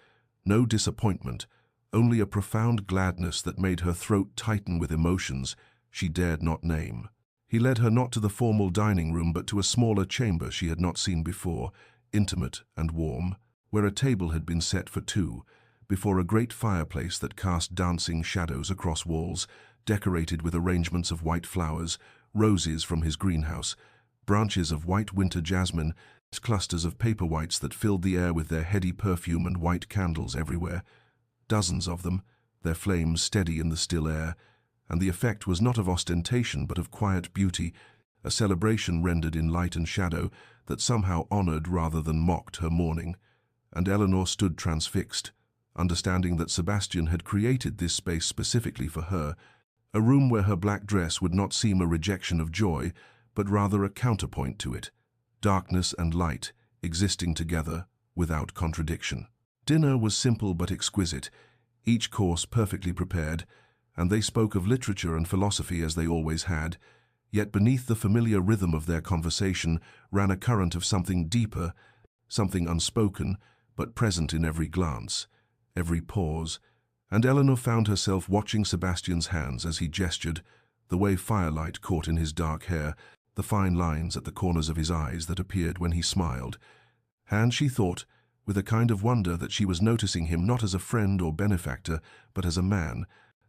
no disappointment, only a profound gladness that made her throat tighten with emotions she dared not name. He led her not to the formal dining room but to a smaller chamber she had not seen before, intimate and warm, where a table had been set for two, before a great fireplace that cast dancing shadows across walls, decorated with arrangements of white flowers, roses from his greenhouse, branches of white winter jasmine, clusters of paper whites that filled the air with their heady perfume, and white candles everywhere, dozens of them, their flames steady in the still air, and the effect was not of ostentation but of quiet beauty, a celebration rendered in light and shadow that somehow honored rather than mocked her mourning. And Eleanor stood transfixed, understanding that Sebastian had created this space specifically for her, a room where her black dress would not seem a rejection of joy, but rather a counterpoint to it, darkness and light existing together without contradiction. Dinner was simple but exquisite, each course perfectly prepared, and they spoke of literature and philosophy as they always had, yet beneath the familiar rhythm of their conversation ran a current of something deeper, something unspoken, but present in every glance, every pause, and Eleanor found herself watching Sebastian's hands as he gestured, the way firelight caught in his dark hair, the fine lines at the corners of his eyes that appeared when he smiled. And she thought, with a kind of wonder, that she was noticing him not as a friend or benefactor, but as a man,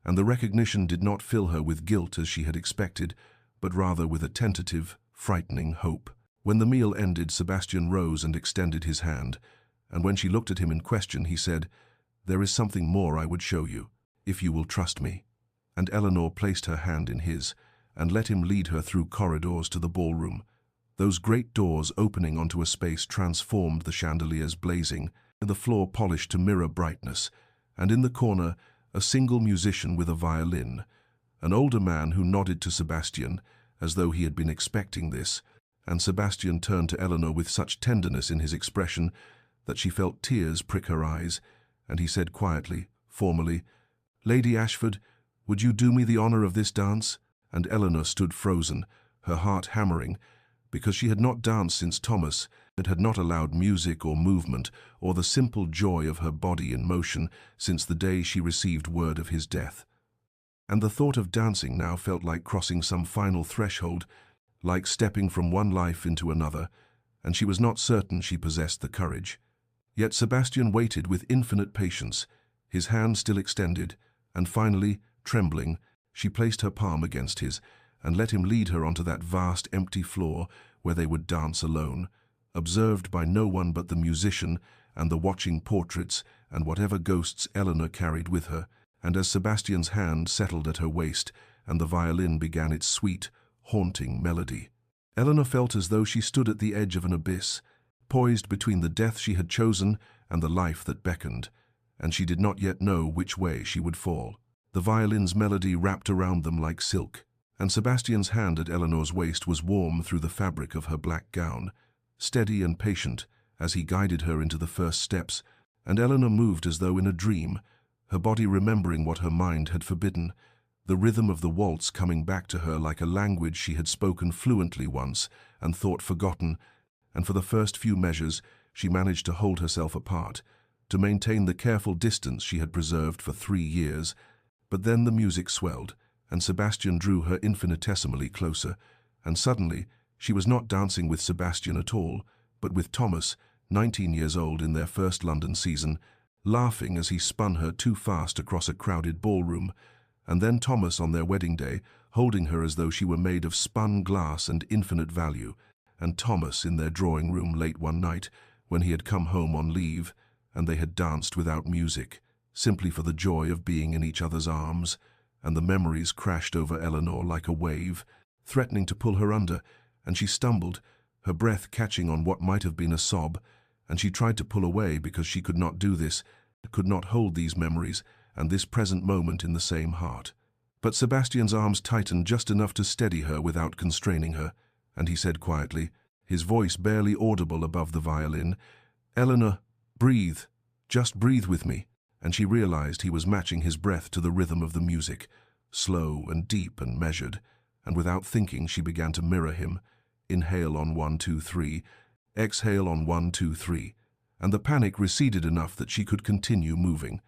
and the recognition did not fill her with guilt as she had expected, but rather with a tentative, frightening hope. When the meal ended, Sebastian rose and extended his hand, and when she looked at him in question, he said, "There is something more I would show you, if you will trust me." And Eleanor placed her hand in his, and let him lead her through corridors to the ballroom. Those great doors opening onto a space transformed, the chandeliers blazing, the floor polished to mirror brightness, and in the corner a single musician with a violin, an older man who nodded to Sebastian, as though he had been expecting this, and Sebastian turned to Eleanor with such tenderness in his expression that she felt tears prick her eyes, and he said quietly, formally, "Lady Ashford, would you do me the honor of this dance?" And Eleanor stood frozen, her heart hammering, because she had not danced since Thomas, and had not allowed music or movement or the simple joy of her body in motion since the day she received word of his death. And the thought of dancing now felt like crossing some final threshold, like stepping from one life into another, and she was not certain she possessed the courage. Yet Sebastian waited with infinite patience, his hand still extended, and finally, trembling, she placed her palm against his, and let him lead her onto that vast empty floor where they would dance alone, observed by no one but the musician and the watching portraits and whatever ghosts Eleanor carried with her. And as Sebastian's hand settled at her waist and the violin began its sweet, haunting melody, Eleanor felt as though she stood at the edge of an abyss, poised between the death she had chosen and the life that beckoned, and she did not yet know which way she would fall. The violin's melody wrapped around them like silk, and Sebastian's hand at Eleanor's waist was warm through the fabric of her black gown, steady and patient as he guided her into the first steps, and Eleanor moved as though in a dream, her body remembering what her mind had forbidden, the rhythm of the waltz coming back to her like a language she had spoken fluently once and thought forgotten, and for the first few measures she managed to hold herself apart, to maintain the careful distance she had preserved for 3 years. But then the music swelled, and Sebastian drew her infinitesimally closer, and suddenly she was not dancing with Sebastian at all, but with Thomas, 19 years old in their first London season, laughing as he spun her too fast across a crowded ballroom, and then Thomas on their wedding day, holding her as though she were made of spun glass and infinite value, and Thomas in their drawing room late one night, when he had come home on leave, and they had danced without music, simply for the joy of being in each other's arms, and the memories crashed over Eleanor like a wave, threatening to pull her under, and she stumbled, her breath catching on what might have been a sob, and she tried to pull away because she could not do this, could not hold these memories and this present moment in the same heart. But Sebastian's arms tightened just enough to steady her without constraining her, and he said quietly, his voice barely audible above the violin, "Eleanor, breathe, just breathe with me." And she realized he was matching his breath to the rhythm of the music, slow and deep and measured, and without thinking she began to mirror him. Inhale on 1, 2, 3, exhale on 1, 2, 3, and the panic receded enough that she could continue moving.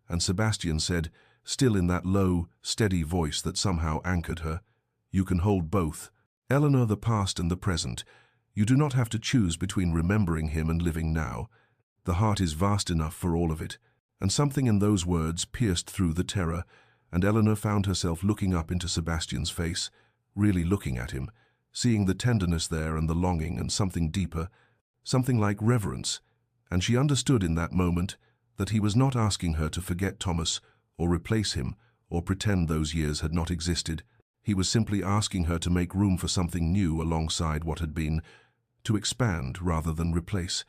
And Sebastian said, still in that low, steady voice that somehow anchored her, "You can hold both. Eleanor, the past and the present. You do not have to choose between remembering him and living now. The heart is vast enough for all of it." And something in those words pierced through the terror, and Eleanor found herself looking up into Sebastian's face, really looking at him, seeing the tenderness there and the longing and something deeper, something like reverence, and she understood in that moment that he was not asking her to forget Thomas or replace him or pretend those years had not existed. He was simply asking her to make room for something new alongside what had been, to expand rather than replace,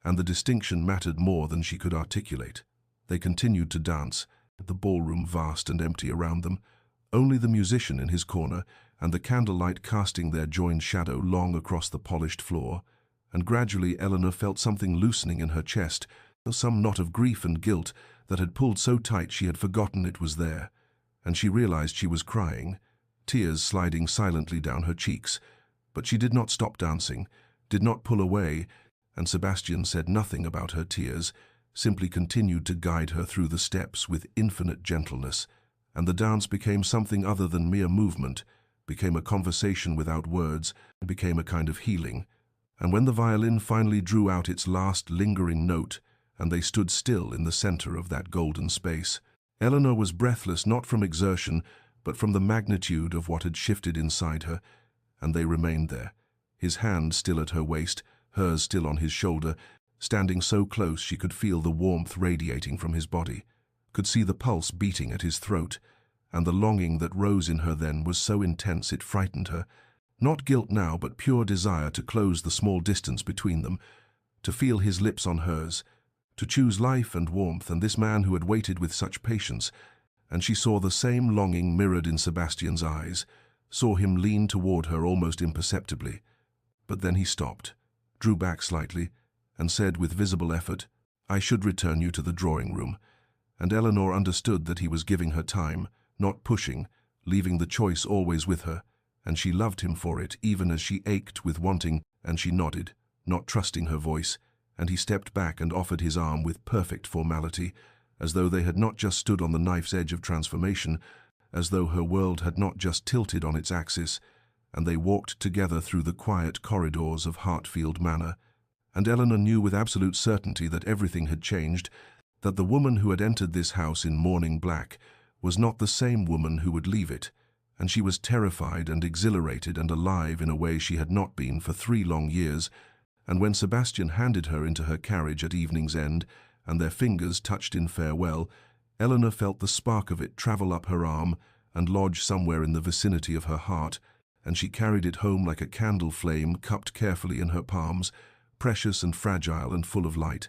and the distinction mattered more than she could articulate. They continued to dance, the ballroom vast and empty around them, only the musician in his corner and the candlelight casting their joined shadow long across the polished floor, and gradually Eleanor felt something loosening in her chest, some knot of grief and guilt that had pulled so tight she had forgotten it was there, and she realized she was crying, tears sliding silently down her cheeks, but she did not stop dancing, did not pull away, and Sebastian said nothing about her tears, simply continued to guide her through the steps with infinite gentleness, and the dance became something other than mere movement, became a conversation without words, became a kind of healing. And when the violin finally drew out its last lingering note, and they stood still in the center of that golden space, Eleanor was breathless not from exertion, but from the magnitude of what had shifted inside her, and they remained there, his hand still at her waist, hers still on his shoulder, standing so close she could feel the warmth radiating from his body, could see the pulse beating at his throat, and the longing that rose in her then was so intense it frightened her. Not guilt now, but pure desire to close the small distance between them, to feel his lips on hers, to choose life and warmth and this man who had waited with such patience, and she saw the same longing mirrored in Sebastian's eyes, saw him lean toward her almost imperceptibly. But then he stopped, drew back slightly, and said with visible effort, "I should return you to the drawing room." And Eleanor understood that he was giving her time, not pushing, leaving the choice always with her, and she loved him for it even as she ached with wanting, and she nodded, not trusting her voice, and he stepped back and offered his arm with perfect formality, as though they had not just stood on the knife's edge of transformation, as though her world had not just tilted on its axis, and they walked together through the quiet corridors of Hartfield Manor. And Eleanor knew with absolute certainty that everything had changed, that the woman who had entered this house in mourning black was not the same woman who would leave it, and she was terrified and exhilarated and alive in a way she had not been for 3 long years, and when Sebastian handed her into her carriage at evening's end, and their fingers touched in farewell, Eleanor felt the spark of it travel up her arm and lodge somewhere in the vicinity of her heart, and she carried it home like a candle flame cupped carefully in her palms, precious and fragile and full of light.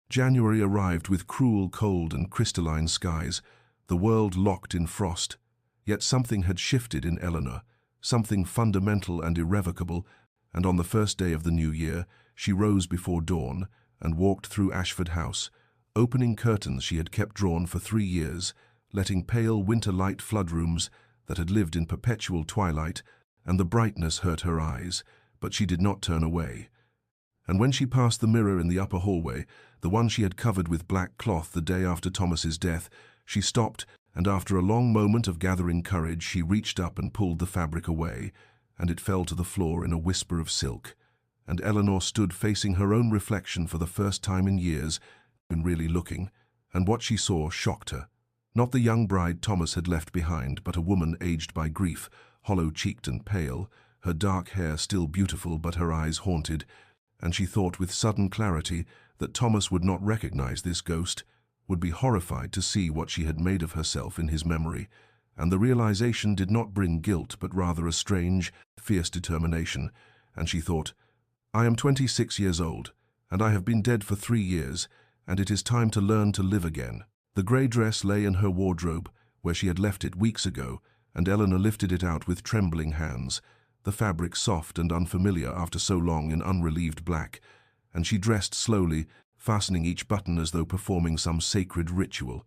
January arrived with cruel cold and crystalline skies, the world locked in frost. Yet something had shifted in Eleanor, something fundamental and irrevocable, and on the first day of the new year, she rose before dawn and walked through Ashford House, opening curtains she had kept drawn for 3 years, letting pale winter light flood rooms that had lived in perpetual twilight, and the brightness hurt her eyes, but she did not turn away. And when she passed the mirror in the upper hallway, the one she had covered with black cloth the day after Thomas's death. She stopped, and after a long moment of gathering courage, she reached up and pulled the fabric away, and it fell to the floor in a whisper of silk. And Eleanor stood facing her own reflection for the first time in years, when really looking, and what she saw shocked her. Not the young bride Thomas had left behind, but a woman aged by grief, hollow-cheeked and pale, her dark hair still beautiful but her eyes haunted, and she thought with sudden clarity that Thomas would not recognize this ghost, would be horrified to see what she had made of herself in his memory, and the realization did not bring guilt but rather a strange, fierce determination, and she thought, I am 26 years old, and I have been dead for 3 years, and it is time to learn to live again. The grey dress lay in her wardrobe, where she had left it weeks ago, and Eleanor lifted it out with trembling hands, the fabric soft and unfamiliar after so long in unrelieved black, and she dressed slowly, fastening each button as though performing some sacred ritual.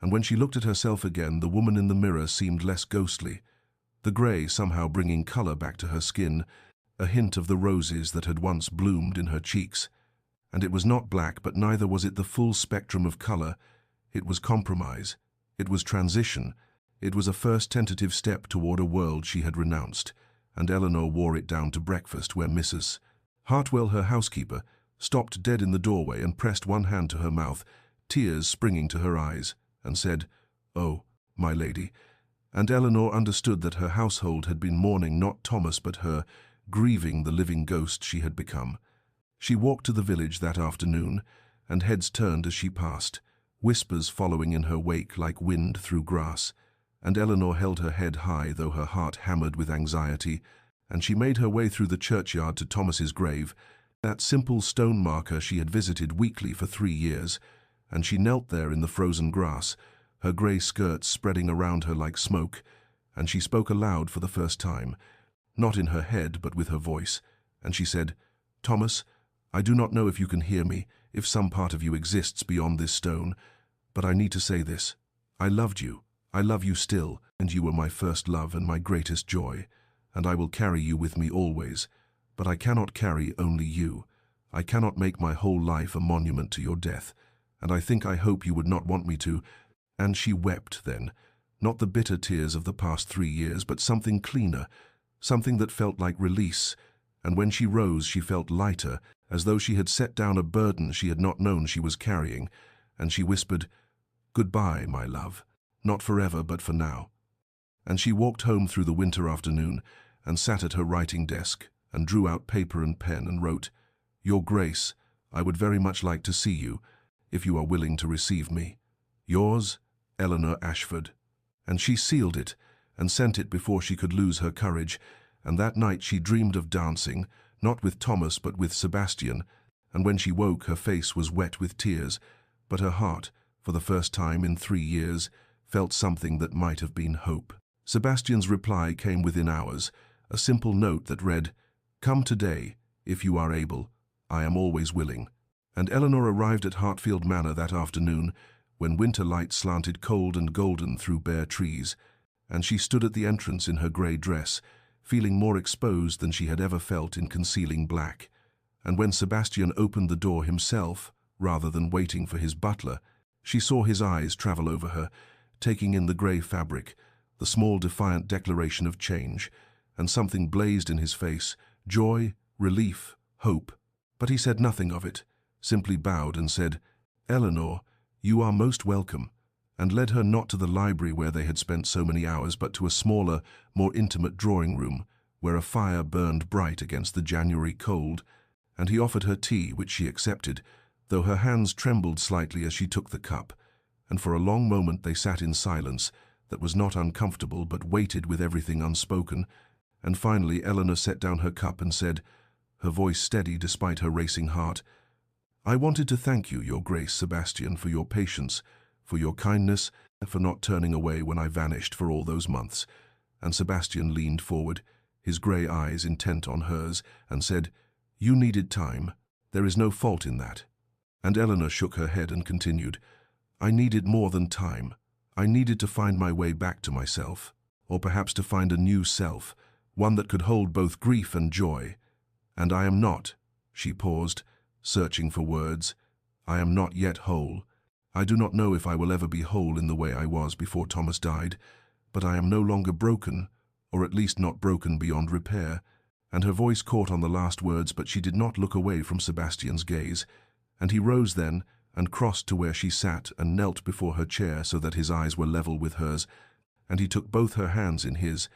And when she looked at herself again, the woman in the mirror seemed less ghostly, the grey somehow bringing colour back to her skin, a hint of the roses that had once bloomed in her cheeks. And it was not black, but neither was it the full spectrum of colour. It was compromise. It was transition. It was a first tentative step toward a world she had renounced, and Eleanor wore it down to breakfast where Mrs. Hartwell, her housekeeper, stopped dead in the doorway and pressed one hand to her mouth, tears springing to her eyes, and said, "Oh, my lady." And Eleanor understood that her household had been mourning not Thomas but her, grieving the living ghost she had become. She walked to the village that afternoon, and heads turned as she passed, whispers following in her wake like wind through grass, and Eleanor held her head high though her heart hammered with anxiety, and she made her way through the churchyard to Thomas's grave, that simple stone marker she had visited weekly for 3 years, and she knelt there in the frozen grass, her grey skirts spreading around her like smoke, and she spoke aloud for the first time, not in her head but with her voice, and she said, "Thomas, I do not know if you can hear me, if some part of you exists beyond this stone, but I need to say this. I loved you. I love you still, and you were my first love and my greatest joy, and I will carry you with me always. But I cannot carry only you. I cannot make my whole life a monument to your death, and I hope you would not want me to." And she wept then, not the bitter tears of the past 3 years, but something cleaner, something that felt like release, and when she rose she felt lighter, as though she had set down a burden she had not known she was carrying, and she whispered, "Goodbye, my love, not forever but for now." And she walked home through the winter afternoon, and sat at her writing desk, and drew out paper and pen and wrote, "Your Grace, I would very much like to see you, if you are willing to receive me. Yours, Eleanor Ashford." And she sealed it, and sent it before she could lose her courage, and that night she dreamed of dancing, not with Thomas but with Sebastian, and when she woke her face was wet with tears, but her heart, for the first time in 3 years, felt something that might have been hope. Sebastian's reply came within hours, a simple note that read, "Come today, if you are able. I am always willing." And Eleanor arrived at Hartfield Manor that afternoon, when winter light slanted cold and golden through bare trees, and she stood at the entrance in her grey dress, feeling more exposed than she had ever felt in concealing black. And when Sebastian opened the door himself, rather than waiting for his butler, she saw his eyes travel over her, taking in the grey fabric, the small defiant declaration of change, and something blazed in his face, joy, relief, hope. But he said nothing of it, simply bowed and said, "Eleanor, you are most welcome," and led her not to the library where they had spent so many hours, but to a smaller, more intimate drawing room, where a fire burned bright against the January cold, and he offered her tea, which she accepted, though her hands trembled slightly as she took the cup, and for a long moment they sat in silence that was not uncomfortable but weighted with everything unspoken, and finally Eleanor set down her cup and said, her voice steady despite her racing heart, "I wanted to thank you, Your Grace, Sebastian, for your patience, for your kindness, for not turning away when I vanished for all those months." And Sebastian leaned forward, his grey eyes intent on hers, and said, "You needed time. There is no fault in that." And Eleanor shook her head and continued, "I needed more than time. I needed to find my way back to myself, or perhaps to find a new self, one that could hold both grief and joy. And I am not," she paused, searching for words, I am not yet whole. I do not know if I will ever be whole in the way I was before Thomas died, but I am no longer broken, or at least not broken beyond repair." And her voice caught on the last words, but she did not look away from Sebastian's gaze. And he rose then, and crossed to where she sat, and knelt before her chair so that his eyes were level with hers. And he took both her hands in his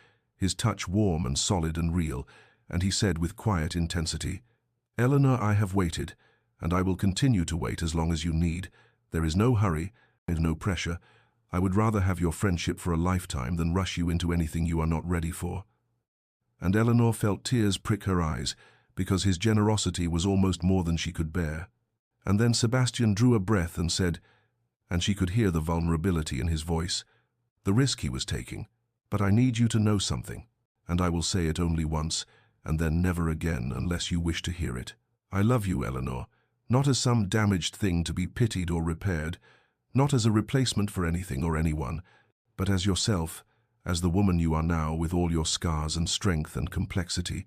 touch warm and solid and real, and he said with quiet intensity, "Eleanor, I have waited, and I will continue to wait as long as you need. There is no hurry and no pressure. I would rather have your friendship for a lifetime than rush you into anything you are not ready for." And Eleanor felt tears prick her eyes, because his generosity was almost more than she could bear. And then Sebastian drew a breath and said, and she could hear the vulnerability in his voice, the risk he was taking, "But I need you to know something, and I will say it only once, and then never again unless you wish to hear it. I love you, Eleanor, not as some damaged thing to be pitied or repaired, not as a replacement for anything or anyone, but as yourself, as the woman you are now with all your scars and strength and complexity.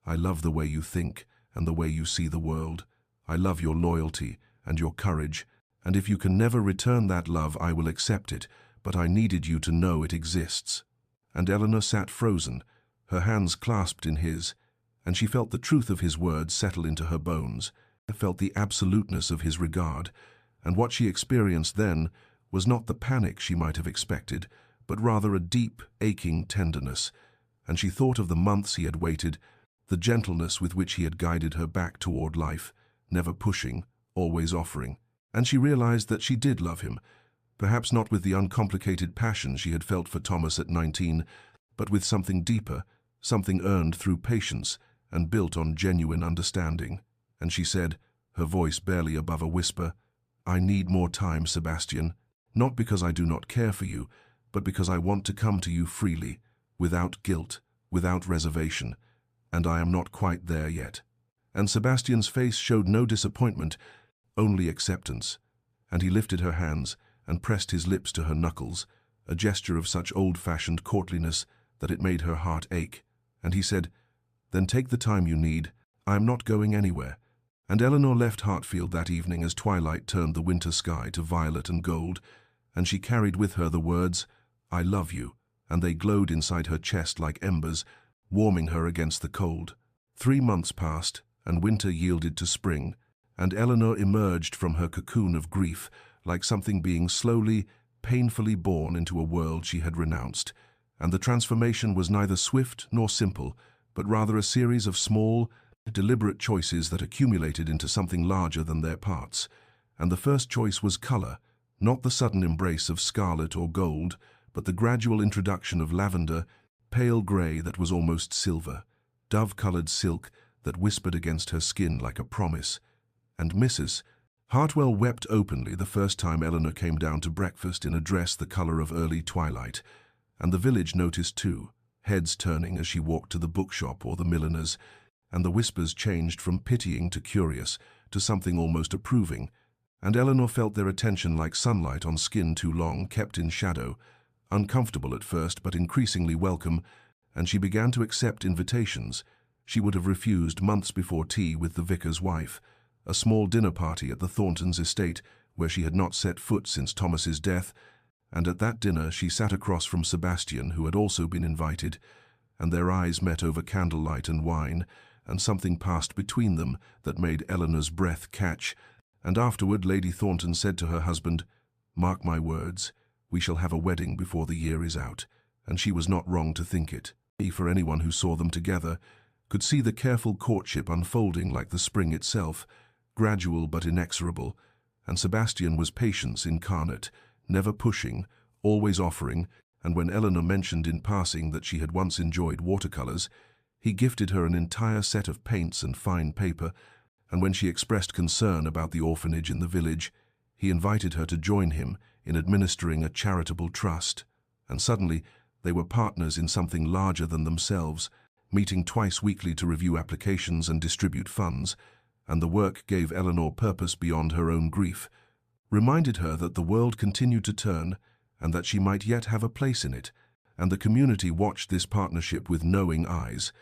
I love the way you think and the way you see the world. I love your loyalty and your courage, and if you can never return that love, I will accept it, but I needed you to know it exists." And Eleanor sat frozen, her hands clasped in his, and she felt the truth of his words settle into her bones, felt the absoluteness of his regard, and what she experienced then was not the panic she might have expected, but rather a deep, aching tenderness, and she thought of the months he had waited, the gentleness with which he had guided her back toward life, never pushing, always offering, and she realized that she did love him, perhaps not with the uncomplicated passion she had felt for Thomas at 19, but with something deeper, something earned through patience and built on genuine understanding. And she said, her voice barely above a whisper, "I need more time, Sebastian, not because I do not care for you, but because I want to come to you freely, without guilt, without reservation, and I am not quite there yet." And Sebastian's face showed no disappointment, only acceptance, and he lifted her hands and pressed his lips to her knuckles, a gesture of such old-fashioned courtliness that it made her heart ache. And he said, "Then take the time you need. I am not going anywhere." And Eleanor left Hartfield that evening as twilight turned the winter sky to violet and gold, and she carried with her the words, "I love you," and they glowed inside her chest like embers, warming her against the cold. 3 months passed, and winter yielded to spring, and Eleanor emerged from her cocoon of grief like something being slowly, painfully born into a world she had renounced. And the transformation was neither swift nor simple, but rather a series of small, deliberate choices that accumulated into something larger than their parts. And the first choice was color, not the sudden embrace of scarlet or gold, but the gradual introduction of lavender, pale gray that was almost silver, dove-colored silk that whispered against her skin like a promise. And Mrs. Hartwell wept openly the first time Eleanor came down to breakfast in a dress the color of early twilight, and the village noticed too, heads turning as she walked to the bookshop or the milliner's, and the whispers changed from pitying to curious to something almost approving, and Eleanor felt their attention like sunlight on skin too long kept in shadow, uncomfortable at first but increasingly welcome, and she began to accept invitations she would have refused months before tea with the vicar's wife, a small dinner party at the Thorntons' estate where she had not set foot since Thomas's death, and at that dinner she sat across from Sebastian, who had also been invited, and their eyes met over candlelight and wine, and something passed between them that made Eleanor's breath catch, and afterward Lady Thornton said to her husband, "Mark my words, we shall have a wedding before the year is out," and she was not wrong to think it. For anyone who saw them together could see the careful courtship unfolding like the spring itself, gradual but inexorable, and Sebastian was patience incarnate, never pushing, always offering, and when Eleanor mentioned in passing that she had once enjoyed watercolors, he gifted her an entire set of paints and fine paper, and when she expressed concern about the orphanage in the village, he invited her to join him in administering a charitable trust, and suddenly they were partners in something larger than themselves, meeting twice weekly to review applications and distribute funds, and the work gave Eleanor purpose beyond her own grief, reminded her that the world continued to turn and that she might yet have a place in it, and the community watched this partnership with knowing eyes,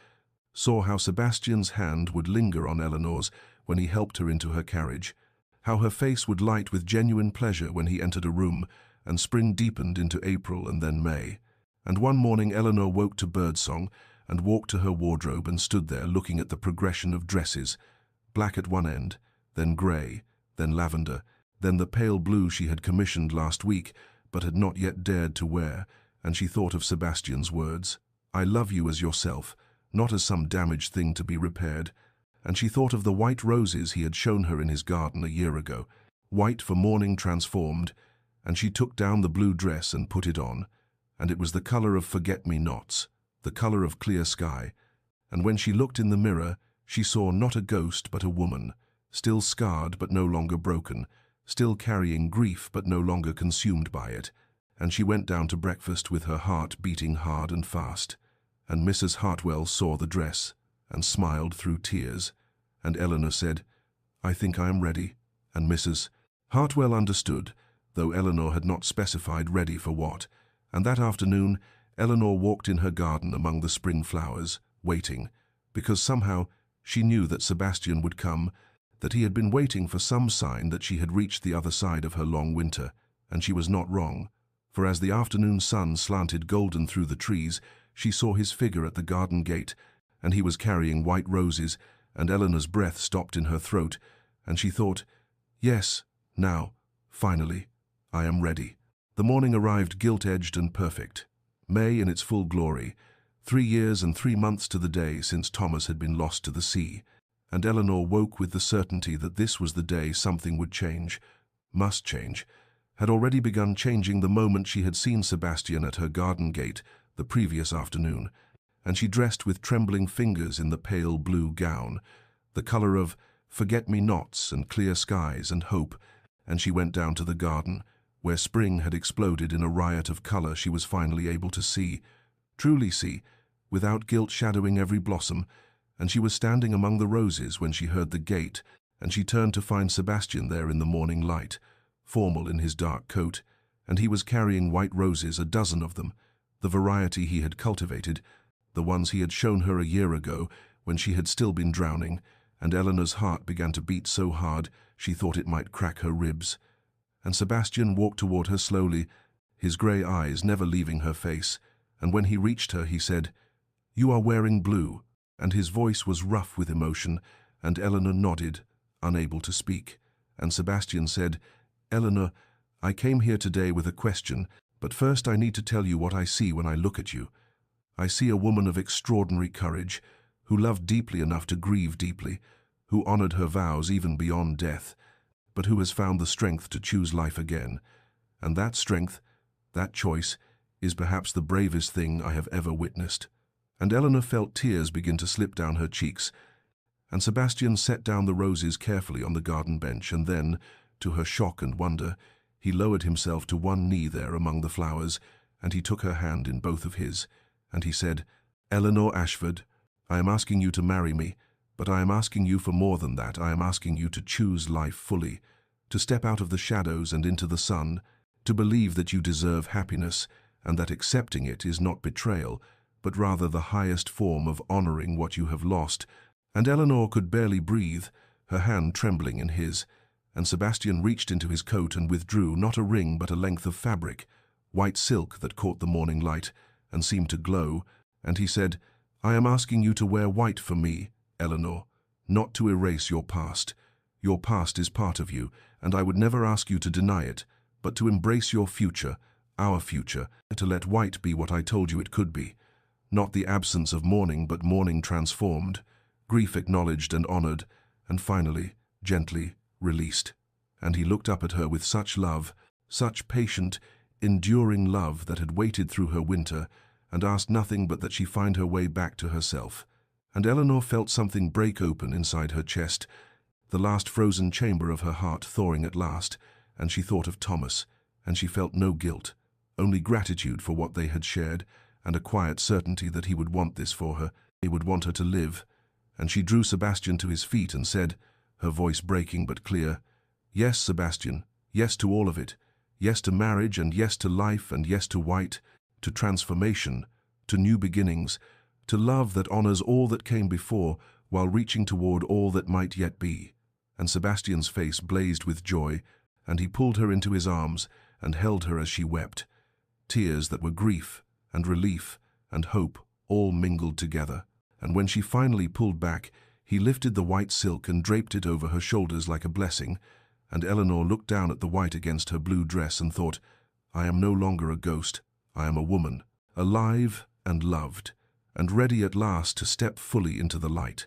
saw how Sebastian's hand would linger on Eleanor's when he helped her into her carriage, how her face would light with genuine pleasure when he entered a room, and spring deepened into April and then May. And one morning Eleanor woke to birdsong and walked to her wardrobe and stood there looking at the progression of dresses, black at one end, then grey, then lavender, then the pale blue she had commissioned last week but had not yet dared to wear, and she thought of Sebastian's words, "I love you as yourself, not as some damaged thing to be repaired." And she thought of the white roses he had shown her in his garden a year ago, white for mourning transformed, and she took down the blue dress and put it on, and it was the colour of forget-me-nots, the colour of clear sky, and when she looked in the mirror, she saw not a ghost but a woman, still scarred but no longer broken, still carrying grief but no longer consumed by it, and she went down to breakfast with her heart beating hard and fast, and Mrs. Hartwell saw the dress and smiled through tears, and Eleanor said, "I think I am ready," and Mrs. Hartwell understood, though Eleanor had not specified ready for what, and that afternoon Eleanor walked in her garden among the spring flowers, waiting, because somehow she knew that Sebastian would come, that he had been waiting for some sign that she had reached the other side of her long winter, and she was not wrong, for as the afternoon sun slanted golden through the trees, she saw his figure at the garden gate, and he was carrying white roses, and Eleanor's breath stopped in her throat, and she thought, "Yes, now, finally, I am ready." The morning arrived gilt-edged and perfect. May in its full glory, 3 years and 3 months to the day since Thomas had been lost to the sea, and Eleanor woke with the certainty that this was the day something would change, must change, had already begun changing the moment she had seen Sebastian at her garden gate the previous afternoon, and she dressed with trembling fingers in the pale blue gown, the colour of forget-me-nots and clear skies and hope, and she went down to the garden, where spring had exploded in a riot of colour she was finally able to see, truly see, without guilt shadowing every blossom, and she was standing among the roses when she heard the gate, and she turned to find Sebastian there in the morning light, formal in his dark coat, and he was carrying white roses, a dozen of them, the variety he had cultivated, the ones he had shown her a year ago when she had still been drowning, and Eleanor's heart began to beat so hard she thought it might crack her ribs. And Sebastian walked toward her slowly, his grey eyes never leaving her face, and when he reached her he said, "You are wearing blue," and his voice was rough with emotion, and Eleanor nodded, unable to speak. And Sebastian said, "Eleanor, I came here today with a question, but first I need to tell you what I see when I look at you. I see a woman of extraordinary courage, who loved deeply enough to grieve deeply, who honored her vows even beyond death, but who has found the strength to choose life again. And that strength, that choice, is perhaps the bravest thing I have ever witnessed." And Eleanor felt tears begin to slip down her cheeks, and Sebastian set down the roses carefully on the garden bench, and then, to her shock and wonder, he lowered himself to one knee there among the flowers, and he took her hand in both of his, and he said, "Eleanor Ashford, I am asking you to marry me, but I am asking you for more than that. I am asking you to choose life fully, to step out of the shadows and into the sun, to believe that you deserve happiness, and that accepting it is not betrayal, but rather the highest form of honoring what you have lost." And Eleanor could barely breathe, her hand trembling in his, and Sebastian reached into his coat and withdrew not a ring but a length of fabric, white silk that caught the morning light and seemed to glow, and he said, "I am asking you to wear white for me, Eleanor, not to erase your past. Your past is part of you, and I would never ask you to deny it, but to embrace your future, our future, to let white be what I told you it could be. Not the absence of mourning, but mourning transformed, grief acknowledged and honored, and finally, gently, released." And he looked up at her with such love, such patient, enduring love that had waited through her winter, and asked nothing but that she find her way back to herself. And Eleanor felt something break open inside her chest, the last frozen chamber of her heart thawing at last, and she thought of Thomas, and she felt no guilt, only gratitude for what they had shared, and a quiet certainty that he would want this for her, he would want her to live. And she drew Sebastian to his feet and said, her voice breaking but clear, "Yes, Sebastian, yes to all of it. Yes to marriage, and yes to life, and yes to white, to transformation, to new beginnings, to love that honors all that came before while reaching toward all that might yet be. and Sebastian's face blazed with joy, and he pulled her into his arms and held her as she wept. Tears that were grief and relief and hope all mingled together, and when she finally pulled back, he lifted the white silk and draped it over her shoulders like a blessing, and Eleanor looked down at the white against her blue dress and thought, "I am no longer a ghost, I am a woman, alive and loved, and ready at last to step fully into the light."